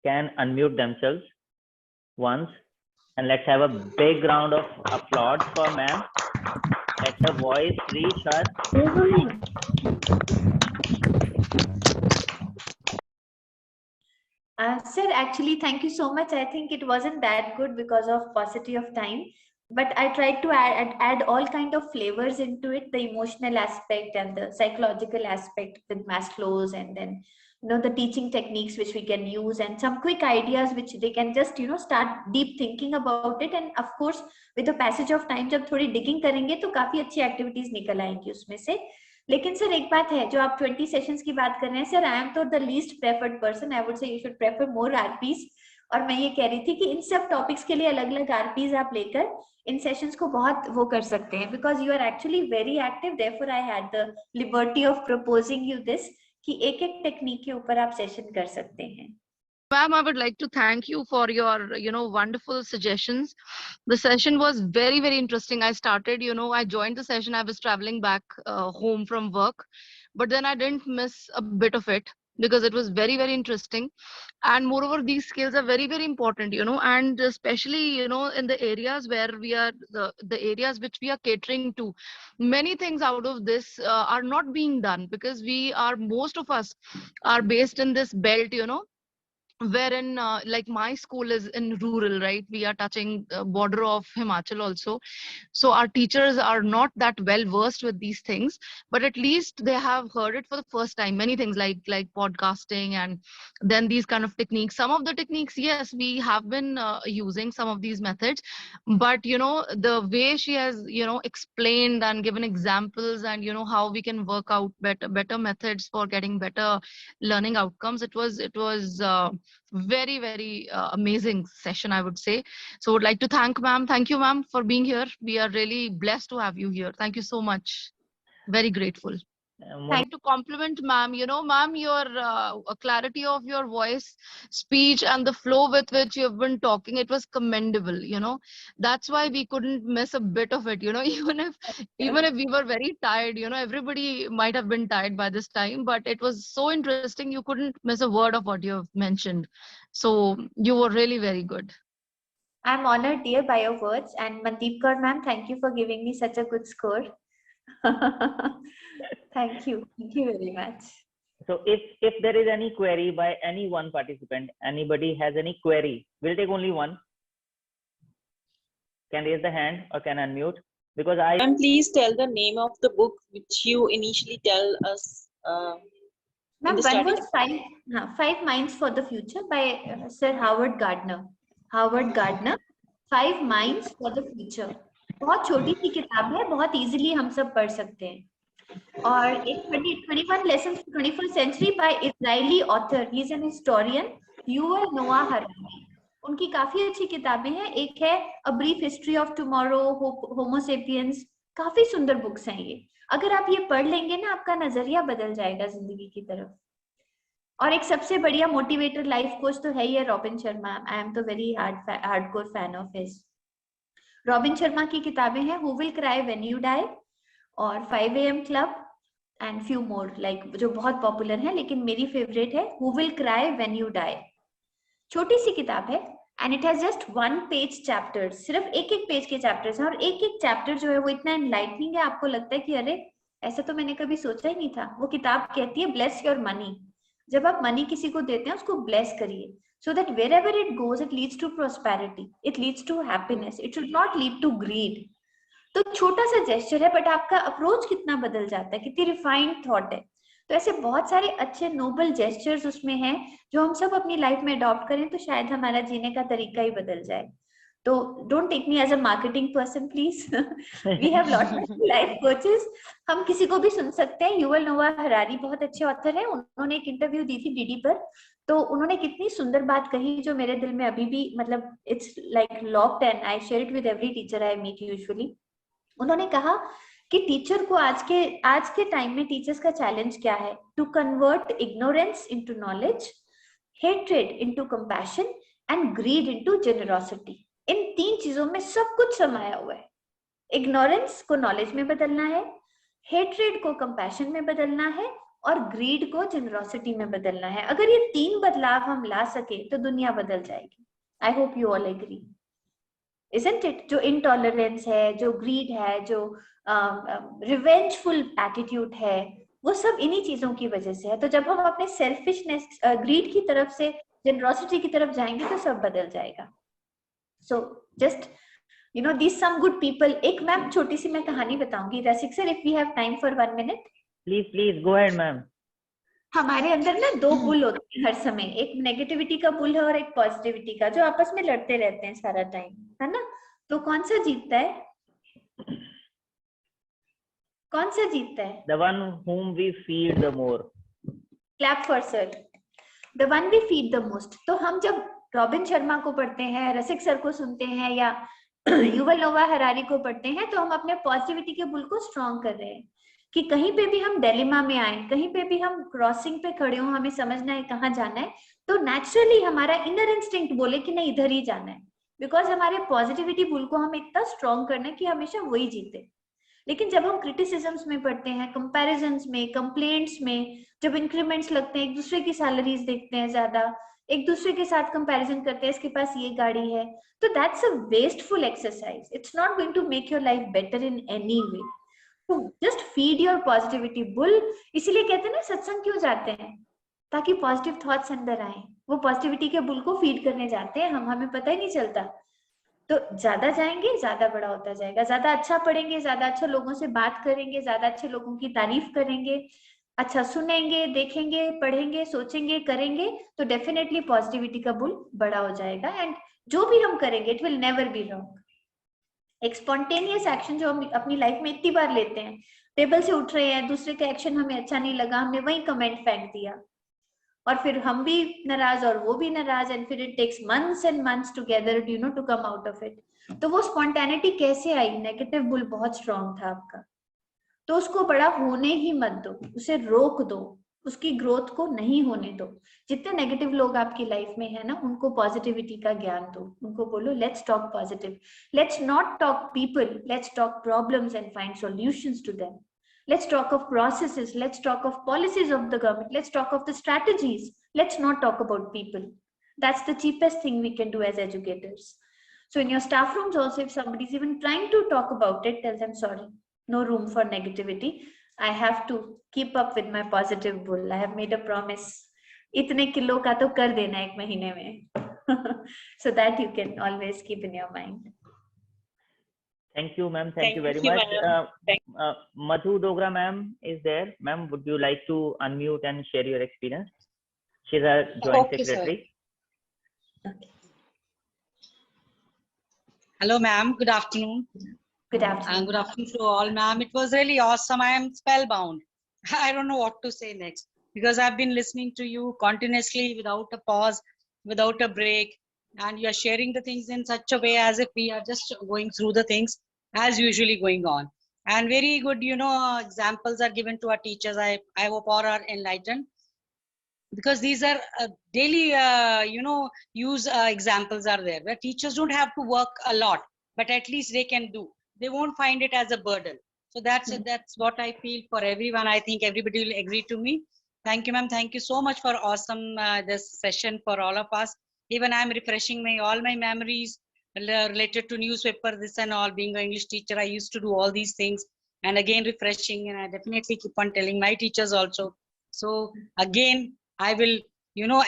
Speaker 2: can unmute themselves once, and let's have a big round of applause for ma'am. Let her voice reach us.
Speaker 3: Sir, actually, thank you so much. I think it wasn't that good because of paucity of time, but I tried to add all kind of flavors into it, the emotional aspect and the psychological aspect with Maslow's, and then the teaching techniques which we can use, and some quick ideas which they can just start deep thinking about it. And of course, with the passage of time, जब थोड़ी digging करेंगे तो काफी अच्छी activities निकल आएंगी उसमें से. लेकिन सर एक बात है, जो आप 20 सेशंस की बात कर रहे हैं सर, आई एम तो the least preferred person, I would say you should prefer more RPs. और मैं ये कह रही थी कि इन सब टॉपिक्स के लिए अलग अलग आरपीस आप लेकर इन सेशंस को बहुत वो कर सकते हैं, because you are actually very active. Therefore I had the liberty of proposing you this कि एक एक टेक्निक के ऊपर आप सेशन कर सकते हैं.
Speaker 4: Ma'am, I would like to thank you for your, wonderful suggestions. The session was very, very interesting. I started, I joined the session. I was traveling back home from work, but then I didn't miss a bit of it because it was very, very interesting. And moreover, these skills are very, very important, and especially, in the areas where we are, the areas which we are catering to. Many things out of this are not being done because most of us are based in this belt, wherein like my school is in rural, right? We are touching the border of Himachal also, so our teachers are not that well versed with these things, but at least they have heard it for the first time. Many things like podcasting and then these kind of techniques. Some of the techniques, yes, we have been using some of these methods, but the way she has explained and given examples, and how we can work out better methods for getting better learning outcomes, it was very, very amazing session, I would say. So would like to thank ma'am. Thank you, ma'am, for being here. We are really blessed to have you here. Thank you so much. Very grateful. Thank to compliment ma'am. Ma'am, your clarity of your voice, speech, and the flow with which you've been talking, it was commendable. That's why we couldn't miss a bit of it. Even if we were very tired, everybody might have been tired by this time, but it was so interesting. You couldn't miss a word of what you have mentioned. So you were really very good.
Speaker 3: I'm honored, dear, by your words. And Mandeep Kaur ma'am, thank you for giving me such a good score. Thank you very much.
Speaker 2: So if there is any query by any one participant, anybody has any query, we'll take only one. Can raise the hand or can unmute, because
Speaker 5: And please tell the name of the book which you initially tell us.
Speaker 3: Ma'am, one was Five Minds for the Future by Sir Howard Gardner. Howard Gardner, 5 Minds for the Future. बहुत छोटी सी किताब है, बहुत easily हम सब पढ़ सकते हैं. और एक 21 Lessons for 21st Century by Israeli author, he is an historian, Yuval Noah Harari. उनकी काफी अच्छी किताबें हैं. एक है A Brief History of Tomorrow, Homo Sapiens, काफी सुंदर बुक्स हैं ये। अगर आप ये पढ़ लेंगे ना, आपका नजरिया बदल जाएगा जिंदगी की तरफ। और एक सबसे बढ़िया मोटिवेटर लाइफ कोच तो है ही है रॉबिन शर्मा। आई एम तो very hardcore fan of his. Robin Sharma की किताबें हैं who will cry when you die और 5 AM club and few more, like जो बहुत पॉपुलर है, लेकिन मेरी फेवरेट है who will cry when you die. छोटी सी किताब है and it has just 1 page chapters, सिर्फ एक एक पेज के चैप्टर्स हैं, और एक एक चैप्टर जो है वो इतना एनलाइटनिंग है, आपको लगता है कि अरे ऐसा तो मैंने कभी सोचा ही नहीं था। वो किताब कहती है ब्लेस योर मनी। जब आप मनी किसी को देते हैं उसको ब्लेस करिए, so that wherever it goes it leads to prosperity, it leads to happiness, it should not lead to greed। तो छोटा सा जेस्चर है बट आपका अप्रोच कितना बदल जाता है, कितनी रिफाइंड थॉट है। तो ऐसे बहुत सारे अच्छे नोबल जेस्चर्स उसमें हैं जो हम सब अपनी लाइफ में अडॉप्ट करें तो शायद हमारा जीने का तरीका ही बदल जाए। तो don't take me as a marketing person please, we have lot of life coaches, हम किसी को भी सुन सकते हैं। युवल नोआ हरारी बहुत अच्छे ऑथर हैं, उन्होंने एक इंटरव्यू दी थी डीडी पर, तो उन्होंने कितनी सुंदर बात कही जो मेरे दिल में अभी भी मतलब it's like locked and I share it with every teacher I meet usually. उन्होंने कहा कि टीचर को आज के टाइम में टीचर्स का चैलेंज क्या है, to convert ignorance into knowledge, hatred into compassion and greed into generosity. इन 3 चीजों में सब कुछ समाया हुआ है। इग्नोरेंस को नॉलेज में बदलना है, हेट्रेड को कंपैशन में बदलना है और ग्रीड को जेनरोसिटी में बदलना है। अगर ये 3 बदलाव हम ला सके तो दुनिया बदल जाएगी। I hope you all agree, isn't it? जो इंटॉलरेंस है, जो ग्रीड है, जो रिवेंजफुल एटीट्यूड है, वो सब इन्हीं चीजों की वजह से है। तो जब हम अपने सेल्फिशनेस ग्रीड की तरफ से जेनरोसिटी की तरफ जाएंगे तो सब बदल जाएगा। So just you know these some good people. एक मैम छोटी सी मैं कहानी बताऊंगी, Rasik sir, if we have time for 1 minute.
Speaker 2: Please go ahead ma'am.
Speaker 3: हमारे अंदर ना 2 बुल होते हैं हर समय, एक नेगेटिविटी का बुल है और एक पॉजिटिविटी का, जो आपस में लड़ते रहते हैं सारा टाइम, है ना? तो कौन सा जीतता है? कौन सा जीतता है?
Speaker 2: The one whom we feed the more.
Speaker 3: Clap for sir. The one we feed the most. तो हम जब रॉबिन शर्मा को पढ़ते हैं, रसिक सर को सुनते हैं या युवल नोआ हरारी को पढ़ते हैं, तो हम अपने पॉजिटिविटी के बुल को स्ट्रॉन्ग कर रहे हैं कि कहीं पे भी हम डिलेमा में आए, कहीं पे भी हम क्रॉसिंग पे खड़े हो, हमें समझना है कहाँ जाना है, तो नेचुरली हमारा इनर इंस्टिंक्ट बोले कि नहीं इधर ही जाना है, बिकॉज हमारे पॉजिटिविटी बुल को हम इतना स्ट्रॉन्ग करना है कि हमेशा वही जीते। लेकिन जब हम क्रिटिसिज्म्स में पढ़ते हैं, कंपैरिजन्स में, कंप्लेंट्स में, जब इंक्रीमेंट्स लगते हैं, एक दूसरे की सैलरीज देखते हैं ज्यादा, एक दूसरे के साथ कंपैरिजन करते हैं, इसके पास ये गाड़ी है, तो that's a wasteful exercise. It's not going to make your life better in any way. तो just feed your positivity bull. इसीलिए कहते हैं ना सत्संग क्यों जाते हैं, ताकि पॉजिटिव थॉट्स अंदर आए। वो पॉजिटिविटी के बुल को फीड करने जाते हैं हम, हमें पता ही नहीं चलता। तो ज्यादा जाएंगे ज्यादा बड़ा होता जाएगा, ज्यादा अच्छा पढ़ेंगे, ज्यादा अच्छे लोगों से बात करेंगे, ज्यादा अच्छे लोगों की तारीफ करेंगे, अच्छा सुनेंगे, देखेंगे, पढ़ेंगे, सोचेंगे, करेंगे, तो डेफिनेटली पॉजिटिविटी का बुल बड़ा हो जाएगा। एंड जो भी हम करेंगे it will never be wrong. एक स्पॉन्टेनियस एक्शन जो हम अपनी लाइफ में इतनी बार लेते हैं, टेबल से उठ रहे हैं, दूसरे का एक्शन हमें अच्छा नहीं लगा, हमने वही कमेंट फेंक दिया और फिर हम भी नाराज और वो भी नाराज, एंड फिर it takes months and months together you know to come out of it. तो वो स्पॉन्टेनिटी कैसे आई? नेगेटिव बुल बहुत स्ट्रांग था आपका, तो उसको बड़ा होने ही मत दो, उसे रोक दो, उसकी ग्रोथ को नहीं होने दो। जितने नेगेटिव लोग आपकी लाइफ में है ना, उनको पॉजिटिविटी का ज्ञान दो, उनको बोलो let's talk positive, let's not talk people, let's talk problems and find solutions to them. Let's talk of processes, let's talk of policies of the government, let's talk of the strategies, let's not talk about people. That's the cheapest thing we can do as educators. So in your staff rooms also, if somebody is even trying to talk about it, tell them sorry, no room for negativity. I have to keep up with my positive bull. I have made a promise. इतने kilo का तो कर देना 1 महीने में. So that you can always keep in your mind.
Speaker 2: Thank you, ma'am. Thank you very much. Madhu Dogra, ma'am, is there. Ma'am, would you like to unmute and share your experience? She's our joint secretary.
Speaker 3: Okay.
Speaker 6: Hello, ma'am. Good afternoon.
Speaker 3: Good afternoon.
Speaker 6: Good afternoon to all, ma'am. It was really awesome. I am spellbound. I don't know what to say next because I've been listening to you continuously without a pause, without a break. And you are sharing the things in such a way as if we are just going through the things as usually going on. And very good, examples are given to our teachers. I hope all are enlightened, because these are daily, use examples are there where teachers don't have to work a lot, but at least they can do. They won't find it as a burden. So that's what I feel for everyone. I think everybody will agree to me. Thank you, ma'am. Thank you so much for awesome this session for all of us. Even I'm refreshing all my memories related to newspaper, this and all. Being an English teacher, I used to do all these things, and again refreshing, and I definitely keep on telling my teachers also. So again, I will,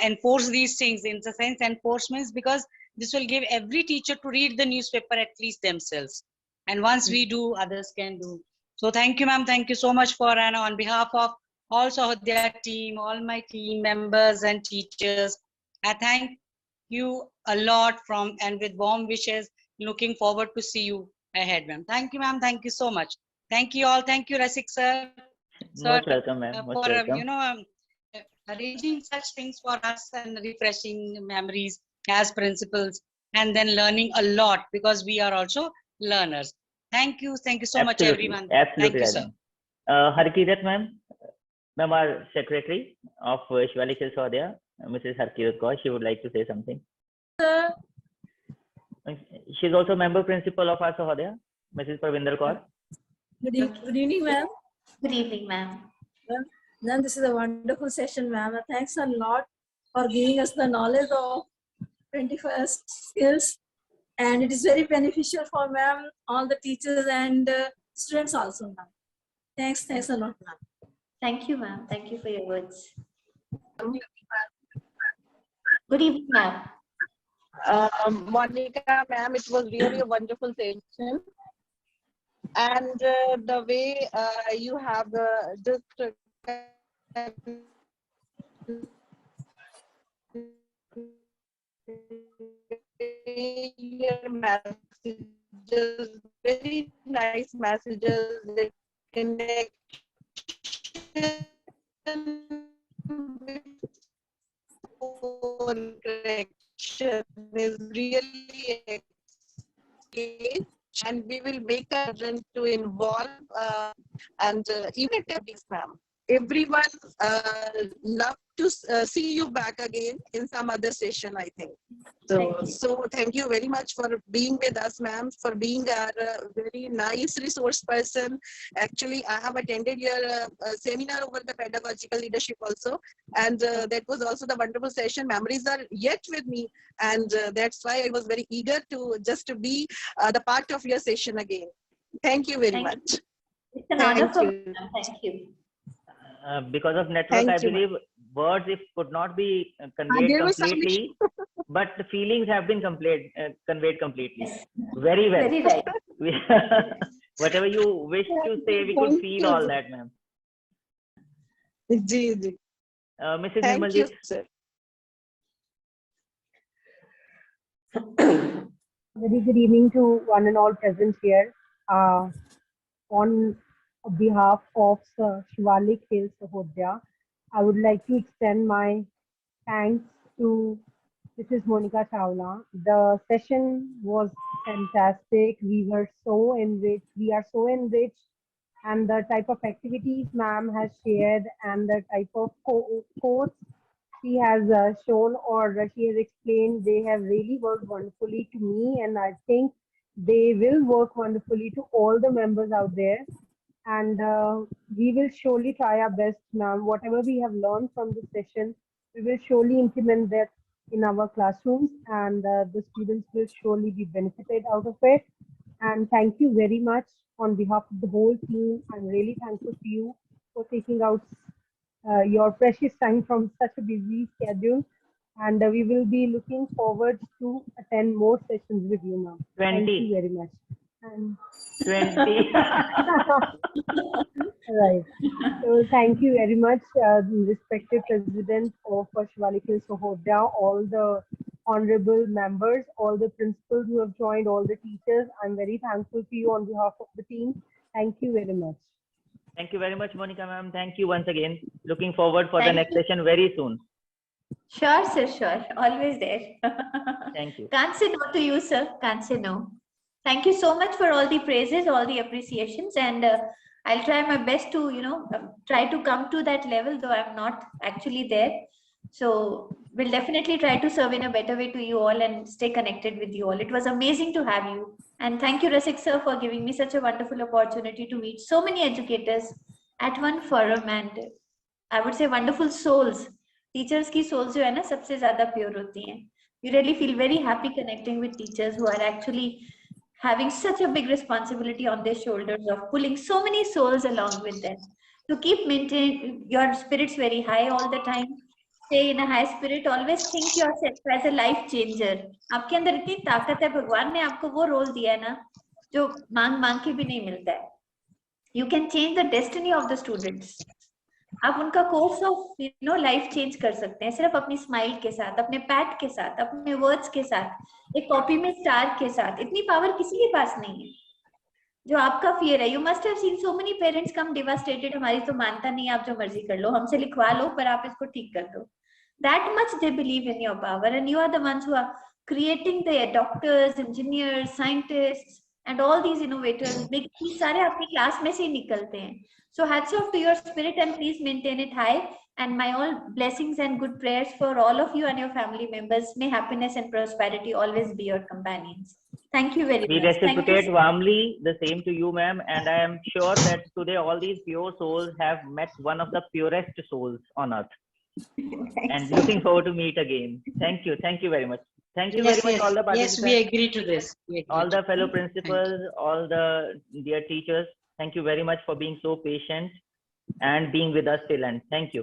Speaker 6: enforce these things. In the sense, enforcements, because this will give every teacher to read the newspaper at least themselves. And once we do, others can do. So thank you, ma'am. Thank you so much for, and on behalf of all Sahodaya team, all my team members and teachers, I thank you a lot and with warm wishes, looking forward to see you ahead, ma'am. Thank you, ma'am. Thank you so much. Thank you all. Thank you, Rasik sir.
Speaker 2: Most welcome, ma'am. Most
Speaker 6: For,
Speaker 2: welcome.
Speaker 6: Arranging such things for us and refreshing memories as principals, and then learning a lot, because we are also learners. Thank you. Thank you so much, everyone.
Speaker 2: Absolutely,
Speaker 6: Thank you, sir.
Speaker 2: Harkirat ma'am, our secretary of Shivalik Hills Sahodaya, Mrs. Harkirat Kaur, she would like to say something.
Speaker 7: Sir.
Speaker 2: She's also member principal of our Sahodaya, Mrs. Parvinder Kaur.
Speaker 7: Good evening, ma'am.
Speaker 3: Good evening, ma'am.
Speaker 7: Ma'am, this is a wonderful session, ma'am. Thanks a lot for giving us the knowledge of 21st skills. And it is very beneficial for ma'am, all the teachers and students also, ma'am. Thanks a lot, ma'am.
Speaker 3: Thank you, ma'am. Thank you for your words. Good evening, ma'am.
Speaker 8: Monica, ma'am, it was really a wonderful session. And the way you have just your messages, very nice messages, the connection correction is really excellent, and we will make a children to involve and even this, ma'am. Everyone love to see you back again in some other session, I think. So thank you very much for being with us, ma'am, for being a very nice resource person. Actually, I have attended your seminar over the pedagogical leadership also, and that was also the wonderful session. Memories are yet with me, and that's why I was very eager to just to be the part of your session again. Thank you very much.
Speaker 3: It's an honor for me. Thank you.
Speaker 2: Because of network, I believe words could not be conveyed completely, but the feelings have been conveyed completely.
Speaker 3: Yes.
Speaker 2: Very well.
Speaker 3: Very right.
Speaker 2: Whatever you wish to say, we could feel all that, ma'am.
Speaker 8: Mrs.
Speaker 2: Nirmalji.
Speaker 8: Sir.
Speaker 1: Very good evening to one and all present here. On behalf of Shivalik Hills Sahodaya, I would like to extend my thanks to Mrs. Monica Chawla. The session was fantastic. We are so enriched, and the type of activities ma'am has shared and the type of quotes she has shown or she has explained, they have really worked wonderfully to me, and I think they will work wonderfully to all the members out there. And we will surely try our best, ma'am. Whatever we have learned from this session, we will surely implement that in our classrooms, and the students will surely be benefited out of it. And thank you very much on behalf of the whole team. I'm really thankful to you for taking out your precious time from such a busy schedule. And we will be looking forward to attend more sessions with you, ma'am.
Speaker 2: 20.
Speaker 1: Thank you very much. And
Speaker 2: 20.
Speaker 1: Right. So thank you very much, respected president of Shivalik Hills Sahodaya, all the honorable members, all the principals who have joined, all the teachers. I'm very thankful to you on behalf of the team. Thank you very much.
Speaker 2: Thank you very much, Monica ma'am. Thank you once again. Looking forward for the
Speaker 3: Thank
Speaker 2: next
Speaker 3: you.
Speaker 2: session very soon.
Speaker 3: Sure, sir, sure. Always there.
Speaker 2: Thank you.
Speaker 3: Can't say no to you, sir. Can't say no. Thank you so much for all the praises, all the appreciations, and I'll try my best to, try to come to that level, though I'm not actually there. So we'll definitely try to serve in a better way to you all and stay connected with you all. It was amazing to have you. And thank you, Rasik sir, for giving me such a wonderful opportunity to meet so many educators at one forum, and I would say wonderful souls. Teachers की souls जो है ना सबसे ज़्यादा pure होती हैं. You really feel very happy connecting with teachers who are actually having such a big responsibility on their shoulders of pulling so many souls along with them. To keep maintaining your spirits very high all the time, stay in a high spirit, always think yourself as a life changer. आपके अंदर इतनी ताकत है, भगवान ने आपको वो role दिया है ना जो मांग मांग के भी नहीं मिलता है. You can change the destiny of the students. आप उनका कोर्स ऑफ लाइफ चेंज कर सकते हैं सिर्फ अपनी स्माइल के साथ, अपने पैट के साथ, अपने वर्ड्स के साथ, एक कॉपी में स्टार के साथ. इतनी पावर किसी के पास नहीं है जो आपका फियर है. You must have seen so many parents come devastated, हमारी तो मानता नहीं, आप जो मर्जी कर लो, हमसे लिखवा लो पर आप इसको ठीक कर दो. That much they believe in your power, and you are the ones who are creating the doctors, engineers, scientists and all these innovators. सारे अपनी क्लास में से ही निकलते हैं. So hats off to your spirit, and please maintain it high, and my all blessings and good prayers for all of you and your family members. May happiness and prosperity always be your companions. Thank you very
Speaker 2: We
Speaker 3: much.
Speaker 2: reciprocate warmly the same to you, ma'am, and I am sure that today all these pure souls have met one of the purest souls on earth. And looking forward to meet again. Thank you very much. Thank you very much, all the participants.
Speaker 6: Yes, we agree to this.
Speaker 2: All the fellow principals, all the dear teachers. Thank you very much for being so patient and being with us till end. Thank you.